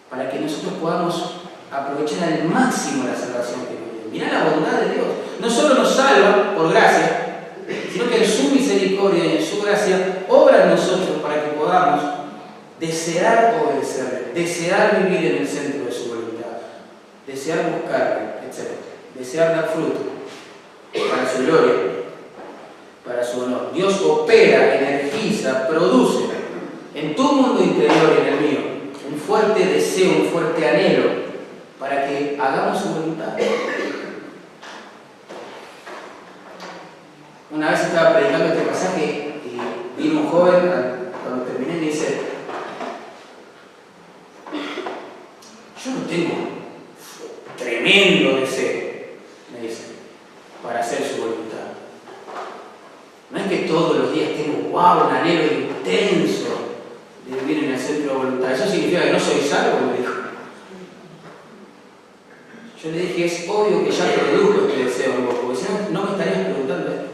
para que nosotros podamos aprovechar al máximo la salvación que nos dio. Mirá la bondad de Dios. No solo nos salva por gracia, sino que en su misericordia y en su gracia obra en nosotros para que podamos desear obedecerle, desear vivir en el centro de su voluntad, desear buscarle, etc. Desear dar fruto para su gloria, para su honor. Dios opera, energiza, produce en tu mundo interior y en el mío un fuerte deseo, un fuerte anhelo para que hagamos su voluntad. Una vez estaba predicando este pasaje y vino un joven, cuando terminé, me dice: yo no tengo tremendo deseo, me dice, para hacer su voluntad. No es que todos los días tengo, un anhelo intenso de vivir en el centro de voluntad. Eso significa que no soy salvo, me dijo. Yo le dije, es obvio que ya produjo este deseo en vos, porque si no, no me estarías preguntando esto.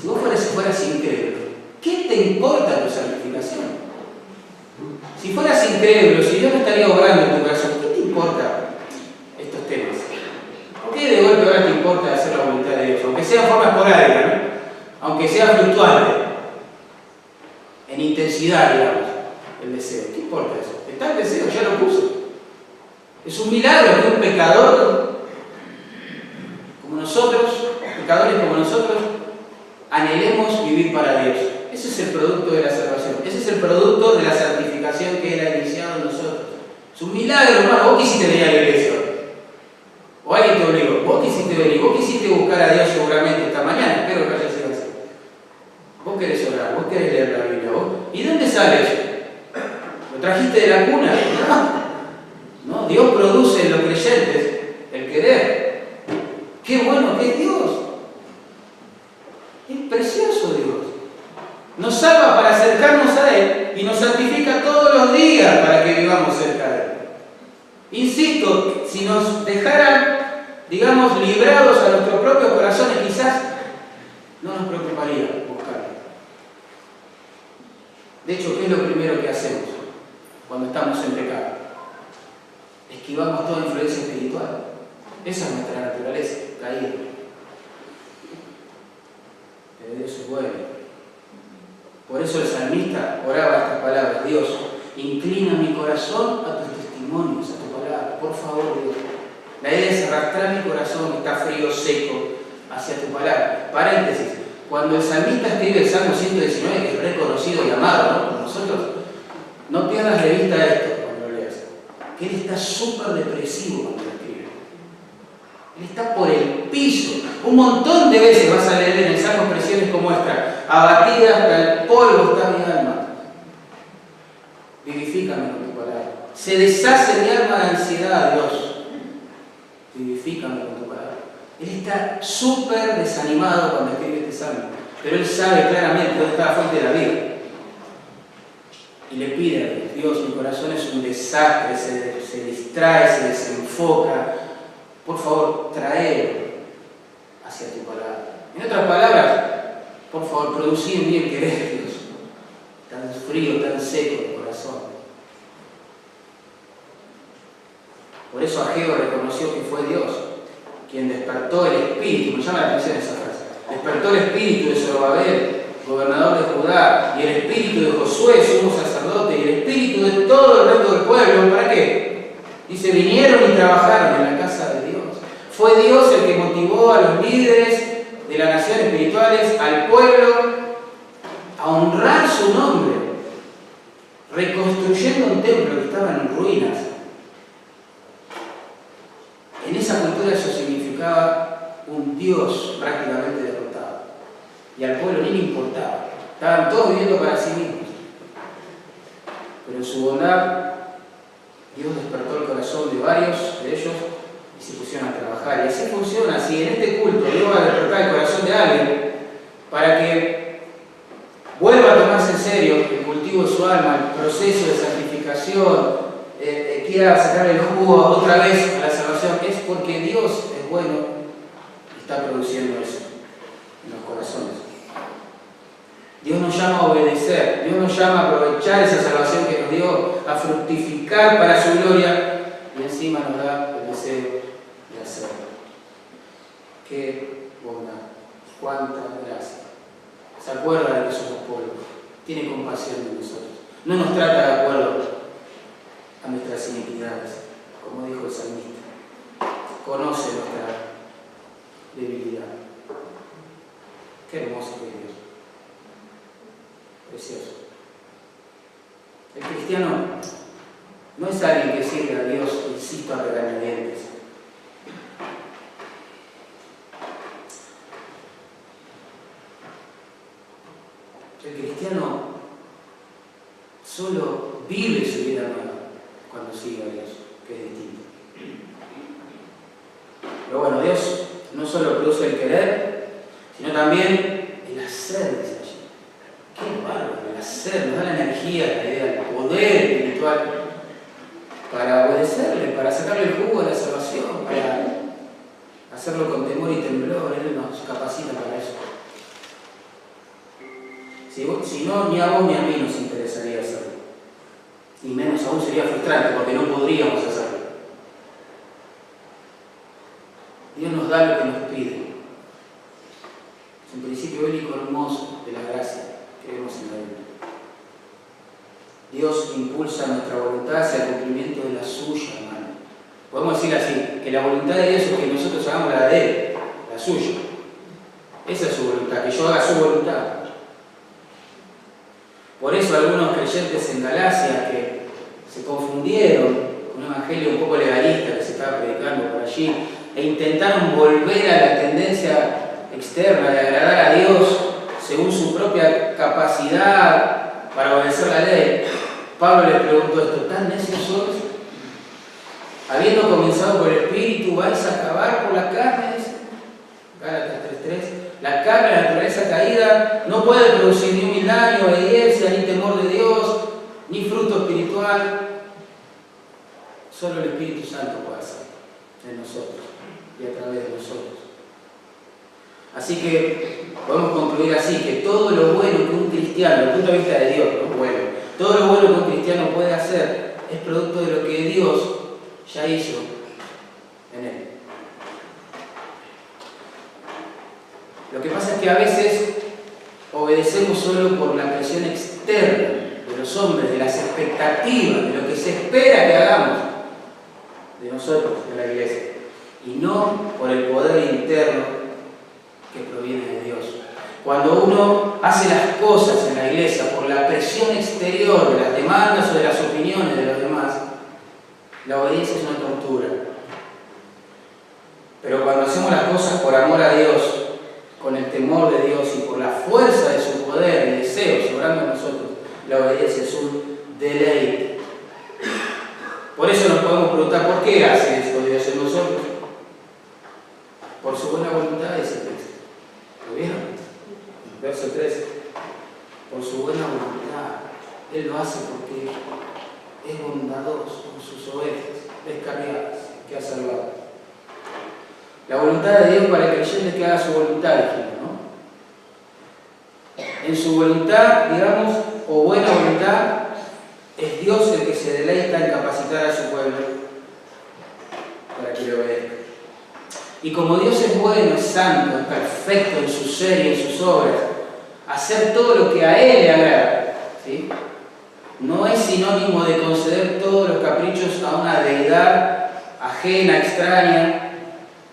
Si vos fueras incrédulo, ¿qué te importa tu santificación? Si fueras incrédulo, si Dios no estaría obrando en tu corazón, ¿qué te importa estos temas? ¿Por qué de golpe ahora te importa hacer la voluntad de Dios? Aunque sea en forma esporádica, ¿no? Aunque sea fluctuante, en intensidad, digamos, el deseo. ¿Qué importa eso? Está el deseo, ya lo puse. Es un milagro que un pecador como nosotros, pecadores como nosotros, anhelemos vivir para Dios. Ese es el producto de la salvación. Ese es el producto de la santificación que Él ha iniciado en nosotros. Es un milagro, hermano. Vos quisiste venir a la iglesia hoy. O alguien te obligó. Vos quisiste venir. Vos quisiste buscar a Dios seguramente esta mañana. Espero que haya sido así. Vos querés orar. Vos querés leer la Biblia. ¿Y dónde sale eso? ¿Lo trajiste de la cuna? No. Dios produce en los creyentes el querer. ¡Qué bueno que es Dios! Es precioso Dios. Nos salva para acercarnos a Él y nos santifica todos los días para que vivamos cerca de Él. Insisto, si nos dejaran, digamos, librados a nuestros propios corazones, quizás no nos preocuparía buscarlo. De hecho, ¿qué es lo primero que hacemos? cuando estamos en pecado. Esquivamos toda influencia espiritual. Esa es nuestra naturaleza, caída. Pero Dios es bueno. Por eso el salmista oraba estas palabras: Dios, inclina mi corazón a tus testimonios, a tu palabra. Por favor, Dios. La idea es arrastrar mi corazón que está frío, seco, hacia tu palabra. Paréntesis. Cuando el salmista escribe el Salmo 119, que es reconocido y amado, ¿no?, por nosotros, no pierdas de vista esto cuando lo leas. Que él está súper depresivo cuando lo escribe. Él está por el piso. Un montón de veces vas a leer en el Salmo expresiones como esta: abatida hasta el polvo está mi alma. Vivifícame con tu palabra. Se deshace mi alma de ansiedad, Dios. Vivifícame con tu palabra. Él está súper desanimado cuando escribe este salmo, pero él sabe claramente dónde está la fuente de la vida. Y le pide a Dios: Dios, mi corazón es un desastre, se distrae, se desenfoca. Por favor, tráelo hacia tu palabra. En otras palabras, por favor, producí en mí el querer, Dios. Tan frío, tan seco de corazón. Por eso Ageo reconoció que fue Dios quien despertó el espíritu. Me llama la atención esa frase. Despertó el espíritu de Zorobabel, gobernador de Judá, y el espíritu de Josué, sumo sacerdote, y el espíritu de todo el resto del pueblo. ¿Para qué? Dice: vinieron y trabajaron en la casa de Dios. Fue Dios el que motivó a los líderes de la nación espirituales, al pueblo, a honrar su nombre, reconstruyendo un templo que estaba en ruinas. En esa cultura eso significaba un Dios prácticamente derrotado. Y al pueblo ni le importaba. Estaban todos viviendo para sí mismos. Pero en su bondad, Dios despertó el corazón de varios de ellos y se pusieron a trabajar. Y así funciona. Si en este culto Dios va a despertar el corazón de alguien para que vuelva a tomarse en serio el cultivo de su alma, el proceso de santificación, quiera sacar el jugo otra vez a la salvación, es porque Dios es bueno y está produciendo eso en los corazones. Dios nos llama a obedecer, Dios nos llama a aprovechar esa salvación que nos dio, a fructificar para su gloria, y encima nos da el deseo de hacerlo. Qué bondad, cuánta gracia. Se acuerda de que somos polvo, tiene compasión de nosotros, no nos trata de acuerdo a nuestras iniquidades, como dijo el salmista. Conoce nuestra debilidad. Qué hermoso que es Dios. Precioso. El cristiano no es alguien que sirve a Dios, insisto, a regañadientes. El cristiano solo vive su vida nueva cuando sigue a Dios, que es distinto. Pero bueno, Dios no solo produce el querer, sino también el hacer, dice allí. Qué bárbaro, el hacer, nos da la energía, la idea, el poder espiritual para obedecerle, para sacarle el jugo de la salvación, para hacerlo con temor y temblor. Él nos capacita para eso. Si no, ni a vos ni a mí nos interesaría hacerlo. Y menos aún sería frustrante porque no podríamos hacerlo. Dios nos da lo que nos pide. Es un principio bíblico hermoso de la gracia que vemos en la Biblia. Dios impulsa nuestra voluntad hacia el cumplimiento de la suya, hermano. Podemos decir así, que la voluntad de Dios es que nosotros hagamos la de Él, la suya. Esa es su voluntad, que yo haga su voluntad. Por eso algunos creyentes en Galacia que se confundieron con un evangelio un poco legalista que se estaba predicando por allí e intentaron volver a la tendencia externa de agradar a Dios según su propia capacidad para obedecer la ley. Pablo les preguntó esto: ¿tan necios sois? Habiendo comenzado por el Espíritu, ¿vais a acabar por la carne? Gálatas 3:3. La carne, la naturaleza caída, no puede producir ni humildad, ni obediencia, ni temor de Dios, ni fruto espiritual. Solo el Espíritu Santo puede hacer en nosotros y a través de nosotros. Así que podemos concluir así, que todo lo bueno que un cristiano, desde el punto de vista de Dios, no bueno, todo lo bueno que un cristiano puede hacer es producto de lo que Dios ya hizo en él. Lo que pasa es que a veces obedecemos solo por la presión externa de los hombres, de las expectativas, de lo que se espera que hagamos de nosotros en la iglesia, y no por el poder interno que proviene de Dios. Cuando uno hace las cosas en la iglesia por la presión exterior de las demandas o de las opiniones de los demás, la obediencia es una tortura. Pero cuando hacemos las cosas por amor a Dios, con el temor de Dios y por la fuerza de su poder y deseo sobrando en nosotros, la obediencia es un deleite. Por eso nos podemos preguntar, ¿por qué hace esto Dios en nosotros? Por su buena voluntad, dice el texto. ¿Lo vieron? Verso 13. Por su buena voluntad. Él lo hace porque es bondadoso con sus ovejas descarriadas que ha salvado. La voluntad de Dios para el creyente es que haga su voluntad, dijimos, ¿no? En su voluntad, digamos, o buena voluntad, es Dios el que se deleita en capacitar a su pueblo para que le obedezca. Y como Dios es bueno, es santo, es perfecto en su ser y en sus obras, hacer todo lo que a Él le agrada, ¿sí? No es sinónimo de conceder todos los caprichos a una deidad ajena, extraña,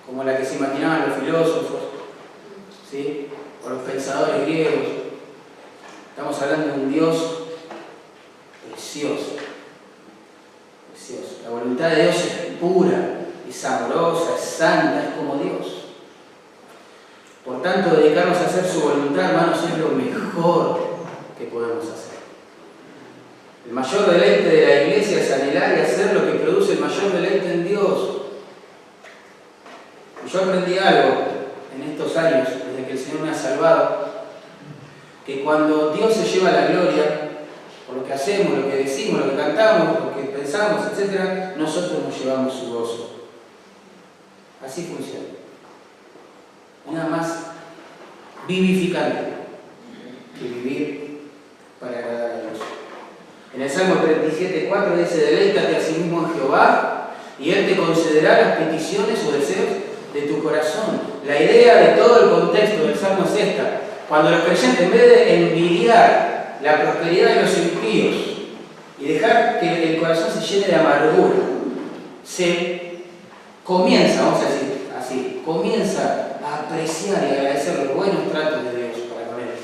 como la que se imaginaban los filósofos, ¿sí? O los pensadores griegos. Estamos hablando de un Dios precioso, precioso. La voluntad de Dios es pura, es amorosa, es santa, es como Dios. Por tanto, dedicarnos a hacer su voluntad, hermanos, es lo mejor que podemos hacer. El mayor deleite de la iglesia es anhelar y hacer lo que produce el mayor deleite en Dios. Yo aprendí algo en estos años, desde que el Señor me ha salvado, que cuando Dios se lleva la gloria, por lo que hacemos, lo que decimos, lo que cantamos, lo que pensamos, etc., nosotros nos llevamos su gozo. Así funciona. Nada más vivificante que vivir para agradar a Dios. En el Salmo 37:4 dice: deleítate a sí mismo en Jehová, y Él te concederá las peticiones o deseos de tu corazón. La idea de todo el contexto del Salmo es esta: cuando los creyentes, en vez de envidiar la prosperidad de los impíos y dejar que el corazón se llene de amargura, se comienza, vamos a decir así, comienza a apreciar y agradecer los buenos tratos de Dios para con él.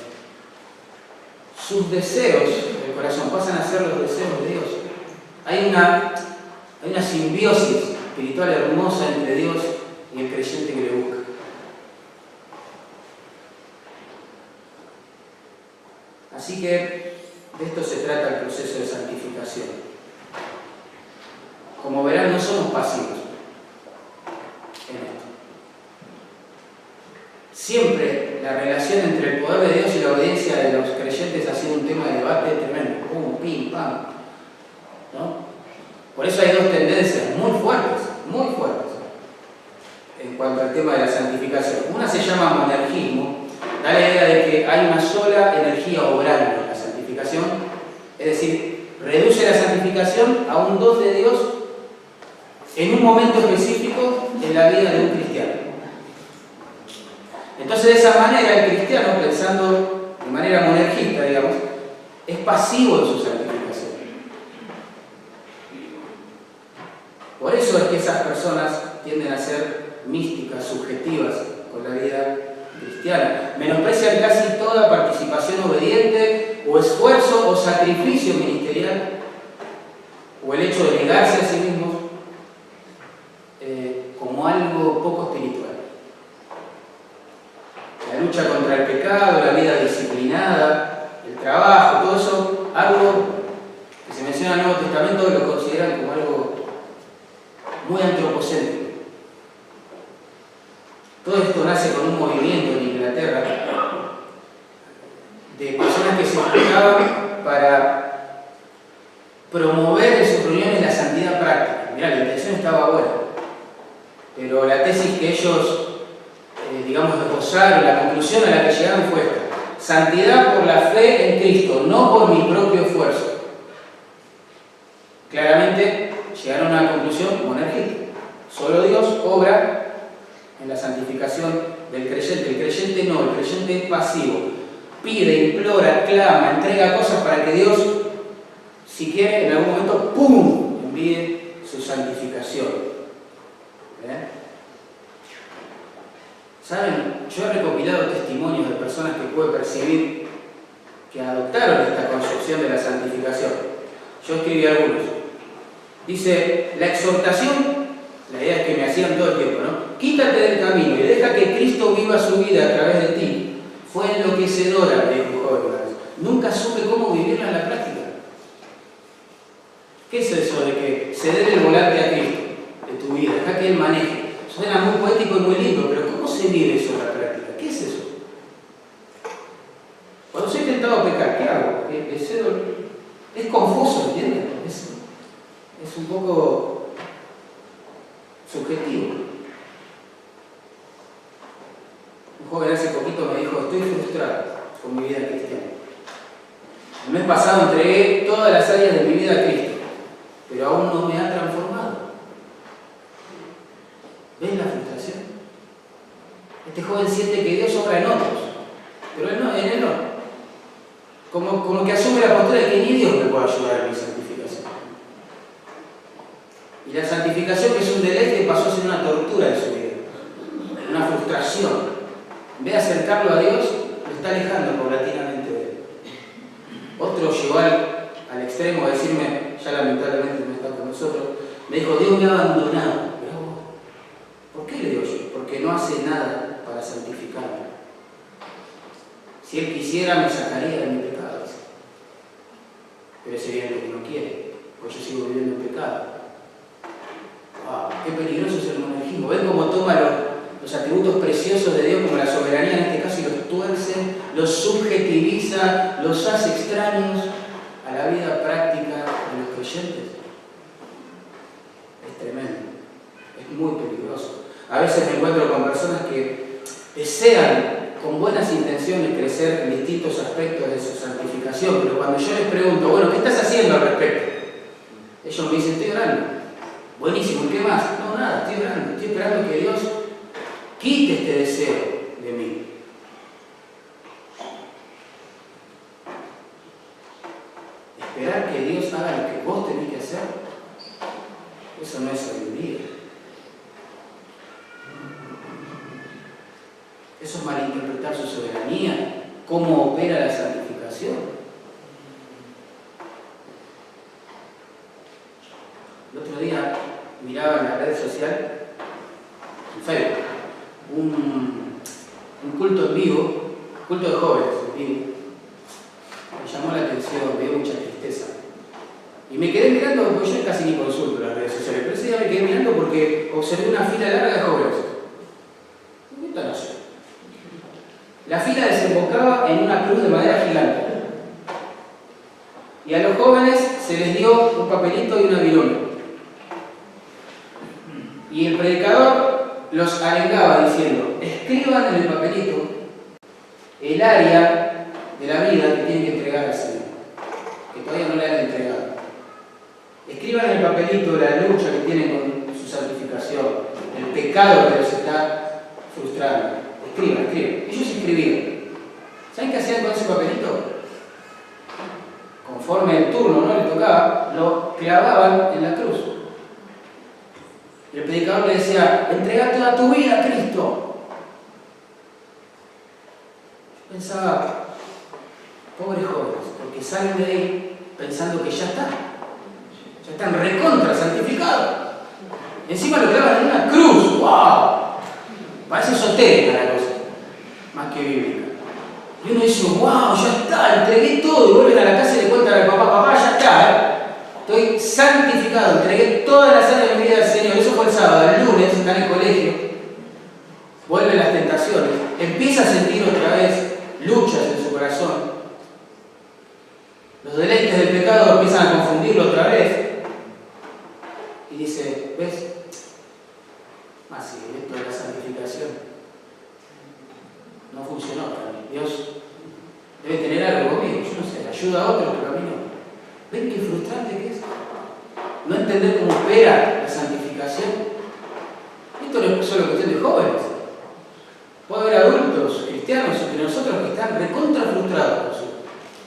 Sus deseos del corazón pasan a ser los deseos de Dios. Hay una simbiosis espiritual hermosa entre Dios y el creyente que le busca. Así que de esto se trata el proceso de santificación. Como verán, no somos pasivos en esto. Siempre la relación entre el poder de Dios y la obediencia de los creyentes ha sido un tema de debate tremendo. Pum, pim, pam, ¿no? Por eso hay dos tendencias muy fuertes en cuanto al tema de la santificación. Una se llama monergismo, da la idea de que hay una sola energía obrando en la santificación, es decir, reduce la santificación a un don de Dios en un momento específico en la vida de un cristiano. Entonces, de esa manera, el cristiano, pensando de manera monergista, digamos, es pasivo en su santificación. Por eso es que esas personas tienden a ser místicas, subjetivas con la vida cristiana. Menosprecian casi toda participación obediente o esfuerzo o sacrificio ministerial, o el hecho de negarse a sí mismos como algo poco espiritual. La lucha contra el pecado, la vida disciplinada, el trabajo, todo eso, algo que se menciona en el Nuevo Testamento, lo consideran como algo muy antropocéntrico. Todo esto nace con un movimiento en Inglaterra de personas que se juntaban para promover en sus reuniones la santidad práctica. Mirá, la intención estaba buena, pero la tesis que ellos, digamos, esbozaron, la conclusión a la que llegaron fue esta: santidad por la fe en Cristo, no por mi propio esfuerzo. Claramente llegaron a una conclusión monergista. Solo Dios obra en la santificación del creyente. El creyente no, el creyente es pasivo. Pide, implora, clama, entrega cosas para que Dios, si quiere, en algún momento, ¡pum!, envíe su santificación. ¿Saben? Yo he recopilado testimonios de personas que puedo percibir que adoptaron esta concepción de la santificación. Yo escribí algunos. Dice, la exhortación, la idea es que me hacían todo el tiempo, ¿no? Quítate del camino y deja que Cristo viva su vida a través de ti. Fue enloquecedora, me dijo un joven. Nunca supe cómo vivirla en la práctica. ¿Qué es eso de que ceder el volante a Cristo de tu vida? Deja que Él maneje. Suena muy poético y muy lindo, pero ¿cómo se vive eso en la práctica? ¿Qué es eso? Cuando soy tentado a pecar, ¿qué hago? Es confuso, ¿entiendes? Es un poco subjetivo. Un joven hace poquito me dijo, estoy frustrado con mi vida cristiana. El mes pasado entregué todas las áreas de mi vida a Cristo, pero aún no me ha transformado. ¿Ves la frustración? Este joven siente que Dios obra en otros, pero en él no. Como que asume la postura de que ni Dios me puede ayudar en mi santificación. Y la santificación, que es un deleite, pasó a ser una tortura en su vida, una frustración. En vez de acercarlo a Dios, lo está alejando paulatinamente de Él. Otro llegó al extremo de decirme, ya lamentablemente no está con nosotros, me dijo, Dios me ha abandonado. ¿Por qué le digo yo? Porque no hace nada para santificarme. Si Él quisiera, me sacaría de mi pecado. Pero es evidente que no quiere, porque yo sigo viviendo en pecado. ¡Wow! ¡Qué peligroso es el monergismo! ¿Ven cómo toma los atributos preciosos de Dios, como la soberanía en este caso, y los tuerce, los subjetiviza, los hace extraños a la vida práctica de los creyentes? Es tremendo, es muy peligroso. A veces me encuentro con personas que desean con buenas intenciones crecer en distintos aspectos de su santificación, pero cuando yo les pregunto, bueno, ¿qué estás haciendo al respecto? Ellos me dicen, estoy orando. Buenísimo, ¿y qué más? No, nada, estoy orando, estoy esperando que Dios quite este deseo de mí. Esperar que Dios haga lo que vos tenés que hacer, eso no es sabiduría. Eso es malinterpretar su soberanía, cómo opera la santificación. El otro día miraba en la red social, en Facebook, un culto en vivo, culto de jóvenes en vivo. Me llamó la atención, me dio mucha tristeza. Y me quedé mirando, porque yo casi ni consulto las redes sociales, pero ese día me quedé mirando porque observé una fila larga de jóvenes. ¿Qué tal eso? La fila desembocaba en una cruz de madera gigante. Y a los jóvenes se les dio un papelito y una virome. Y el predicador los arengaba diciendo, escriban en el papelito el área de la vida que tienen que entregar al Señor, que todavía no le han entregado. Escriban en el papelito la lucha que tienen con su santificación, el pecado que los está frustrando. Escriban. Ellos escribían. ¿Saben qué hacían con ese papelito? Conforme el turno no le tocaba, lo clavaban en la cruz. Y el predicador le decía, entrega toda tu vida a Cristo. Yo pensaba, pobres jóvenes, porque salen de ahí pensando que ya están recontra santificados. Encima lo clavan en una cruz. ¡Wow! Parece esotérica la cosa, más que bíblica. Y uno dice, wow, ya está, entregué todo. Y vuelven a la casa y le cuentan al papá, ya está, estoy santificado, entregué todas las áreas de mi vida al Señor. Eso fue el sábado. El lunes está en el colegio, vuelven las tentaciones, empieza a sentir otra vez luchas en su corazón. Los deleites del pecado empiezan a confundirlo otra vez. Y dice, ¿ves? Sí, esto de la santificación no funcionó para mí. Dios debe tener algo conmigo, yo no sé, ayuda a otros, pero a mí no. ¿Ven qué frustrante que es? no entender cómo opera la santificación. Esto no es solo cuestión de jóvenes. Puede haber adultos cristianos entre nosotros que están recontra frustrados con su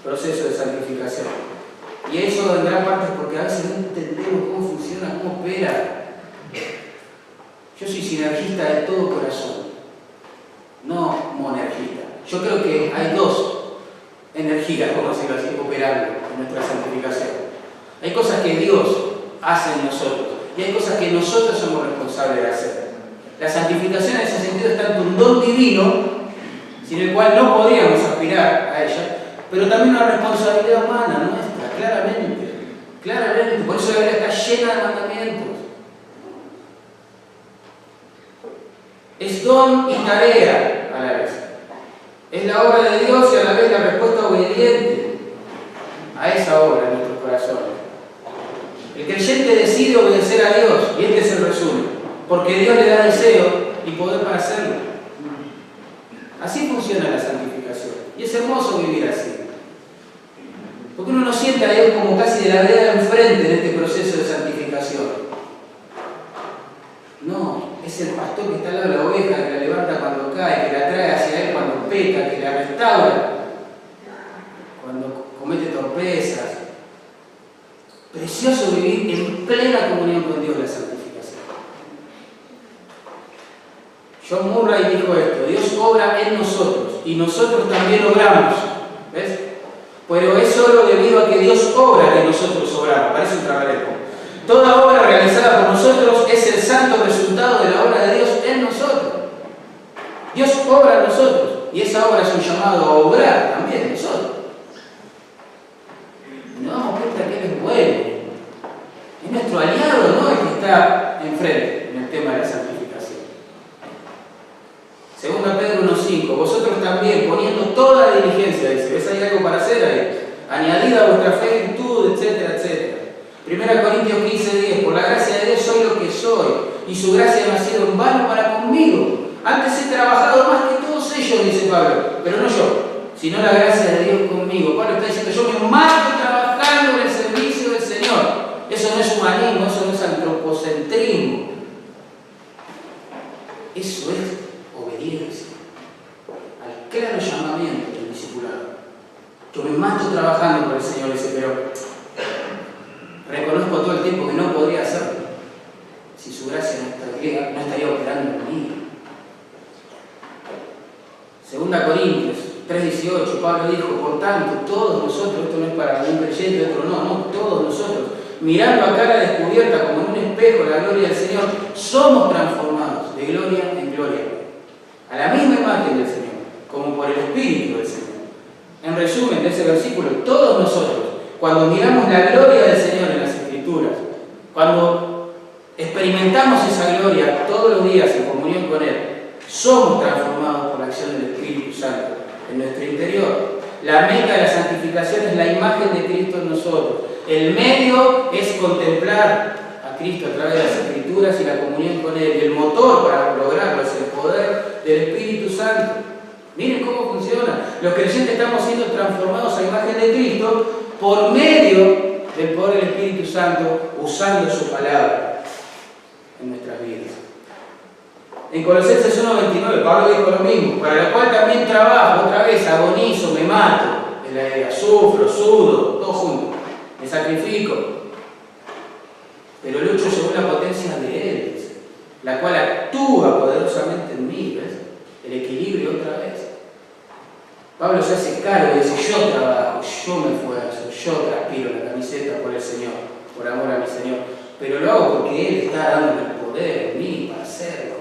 proceso de santificación. Y eso en gran parte es porque a veces no entendemos cómo funciona, cómo opera. Yo soy sinergista de todo corazón, no monergista. Yo creo que hay dos energías, vamos a decirlo así, operando en nuestra santificación. Hay cosas que Dios hace en nosotros y hay cosas que nosotros somos responsables de hacer. La santificación en ese sentido es tanto un don divino, sin el cual no podríamos aspirar a ella, pero también una responsabilidad humana nuestra, claramente. Claramente. Por eso la Biblia está llena de mandamientos. Es don y tarea a la vez. Es la obra de Dios y a la vez la respuesta obediente a esa obra en nuestros corazones. El creyente decide obedecer a Dios, y este es el resumen, porque Dios le da deseo y poder para hacerlo. Así funciona la santificación. Y es hermoso vivir así. Porque uno no siente a Dios como casi de la vereda enfrente en este proceso de santificación. No, es el pastor que está al lado de la oveja, que la levanta cuando cae, que la trae hacia él cuando peca, que la restaura cuando comete torpezas. Precioso vivir en plena comunión con Dios la santificación. John Murray dijo esto: Dios obra en nosotros y nosotros también obramos. ¿Ves? Pero es solo debido a que Dios obra que nosotros obramos. Parece un trabalero. Toda obra realizada por nosotros es el santo resultado de la obra de Dios en nosotros. Dios obra en nosotros y esa obra es un llamado a obrar también en nosotros. Nos damos cuenta que Él es bueno. Es nuestro aliado, no el que está enfrente en el tema de la santificación. Segunda Pedro 1:5. Vosotros también, poniendo toda diligencia, dice, ¿ves ahí algo para hacer ahí? Añadida a vuestra fe, virtud, etcétera, etcétera. 1 Corintios 15:10. Por la gracia de Dios soy lo que soy, y su gracia no ha sido en vano para conmigo. Antes he trabajado más que todos ellos, dice Pablo, pero no yo, sino la gracia de Dios conmigo. Pablo está diciendo: yo me mato trabajando en el servicio del Señor. Eso no es humanismo, eso no es antropocentrismo. Eso es obediencia al claro llamamiento del discipulado. Yo me mato trabajando por el Señor, dice, pero reconozco todo el tiempo que no podría hacerlo si su gracia no estaría operando en mí. 2 Corintios 3:18, Pablo dijo: por tanto, todos nosotros, esto no es para un creyente, otro no, todos nosotros, mirando a cara descubierta como en un espejo la gloria del Señor, somos transformados de gloria en gloria, a la misma imagen del Señor, como por el Espíritu del Señor. En resumen de ese versículo, todos nosotros, cuando miramos la gloria del Señor en las Escrituras, cuando experimentamos esa gloria todos los días en comunión con Él, somos transformados por la acción del Espíritu Santo en nuestro interior. La meta de la santificación es la imagen de Cristo en nosotros. El medio es contemplar a Cristo a través de las Escrituras y la comunión con Él. Y el motor para lograrlo es el poder del Espíritu Santo. Miren cómo funciona. Los creyentes estamos siendo transformados a imagen de Cristo por medio del poder del Espíritu Santo, usando su palabra en nuestras vidas. En Colosenses 1:29, Pablo dijo lo mismo: para lo cual también trabajo, otra vez, agonizo, me mato, es la idea, sufro, sudo, todo junto, me sacrifico, pero lucho según la potencia de Él, dice, la cual actúa poderosamente en mí, ¿ves? El equilibrio otra vez. Pablo se hace cargo y dice: yo trabajo, yo me esfuerzo, yo transpiro la camiseta por el Señor, por amor a mi Señor, pero lo hago porque Él está dando el poder en mí para hacerlo.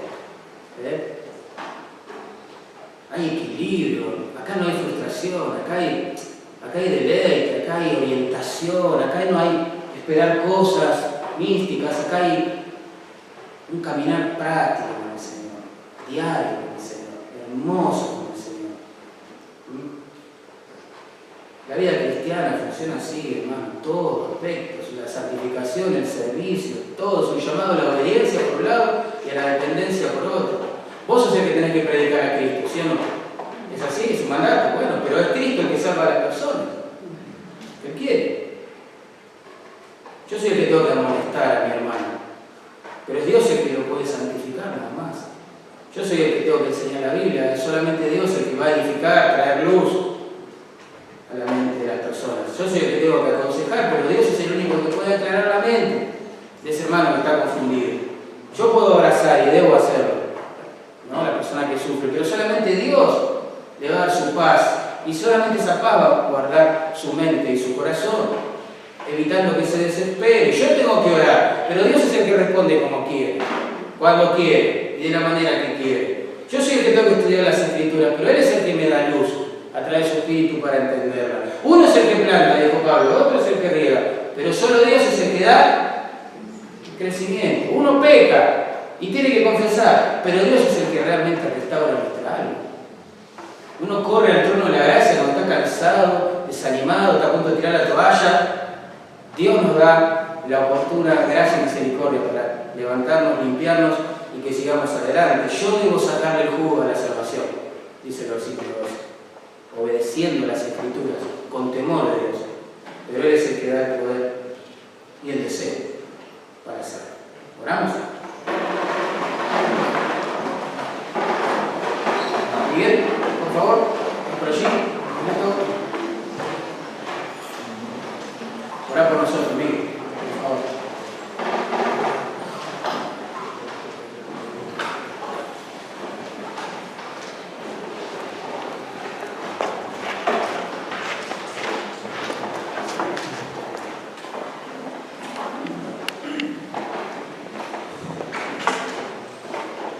Hay equilibrio, acá no hay frustración, acá hay deleite, acá hay orientación, acá no hay esperar cosas místicas, acá hay un caminar práctico con el Señor, diario con el Señor, hermoso con el Señor. La vida cristiana funciona así, hermano, en todos aspectos, la santificación, el servicio, todo es un llamado a la obediencia por un lado y a la dependencia por otro. Vos sos el que tenés que predicar a Cristo, ¿sí o no? Es así, es un mandato, bueno, pero es Cristo el que salva a las personas. ¿Qué quiere? Yo soy el que tengo que amonestar a mi hermano, pero es Dios el que lo puede santificar nada más. Yo soy el que tengo que enseñar la Biblia, es solamente Dios el que va a edificar, traer luz a la mente de las personas. Yo soy el que tengo que aconsejar, pero Dios es el único que puede aclarar la mente de ese hermano que está confundido. Yo puedo abrazar y debo hacerlo, ¿no? La persona que sufre, pero solamente Dios le va a dar su paz, y solamente esa paz va a guardar su mente y su corazón, evitando que se desespere. Yo tengo que orar, pero Dios es el que responde como quiere, cuando quiere y de la manera que quiere. Yo soy el que tengo que estudiar las Escrituras, pero Él es el que me da luz a través de su Espíritu para entenderla. Uno es el que planta, dijo Pablo, otro es el que riega, pero solo Dios es el que da crecimiento. Uno peca y tiene que confesar, pero Dios es el que realmente restaura nuestra alma. Uno corre al trono de la gracia cuando está cansado, desanimado, está a punto de tirar la toalla. Dios nos da la oportuna gracia y misericordia para levantarnos, limpiarnos y que sigamos adelante. Yo debo sacarle el jugo a la salvación, dice el versículo 12, obedeciendo las Escrituras, con temor de Dios. Pero Él es el que da el poder y el deseo para hacerlo. ¿Oramos? Miguel, por favor, por allí, orá por nosotros, Miguel, por favor.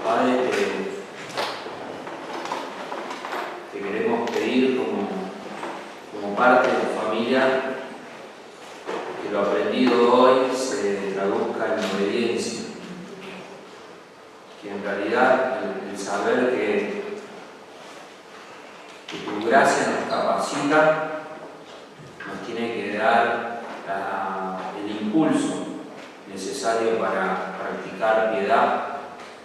Padre, te queremos pedir como parte de tu familia que lo aprendido hoy se traduzca en obediencia, que en realidad el saber que tu gracia nos capacita, nos tiene que dar el impulso necesario para practicar piedad,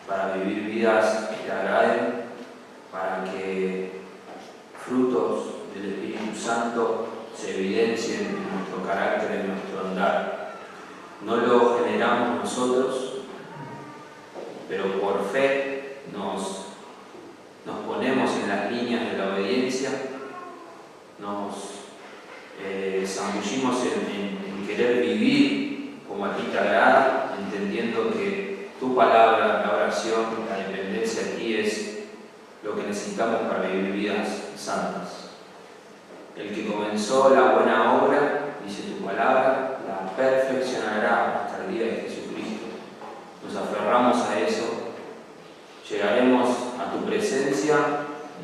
para vivir vidas que te agraden, para que frutos del Espíritu Santo se evidencien en nuestro carácter, en nuestro andar. No lo generamos nosotros, pero por fe nos ponemos en las líneas de la obediencia, nos zambullimos en querer vivir como a ti te agrada, entendiendo que tu palabra, la oración, la dependencia aquí es lo que necesitamos para vivir vidas santas. El que comenzó la buena obra, dice tu palabra, la perfeccionará hasta el día de Jesucristo. Nos aferramos a eso, llegaremos a tu presencia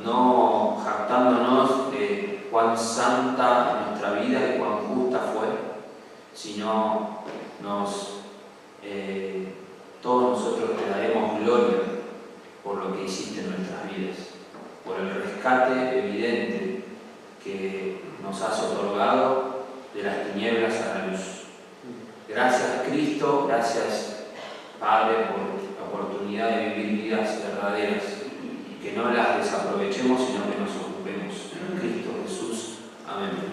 no jactándonos de cuán santa es nuestra vida y cuán justa fue, sino todos nosotros te daremos gloria por lo que hiciste en nuestras vidas, por el rescate evidente que nos has otorgado de las tinieblas a la luz. Gracias Cristo, gracias Padre por la oportunidad de vivir vidas verdaderas y que no las desaprovechemos, sino que nos ocupemos. En Cristo Jesús. Amén.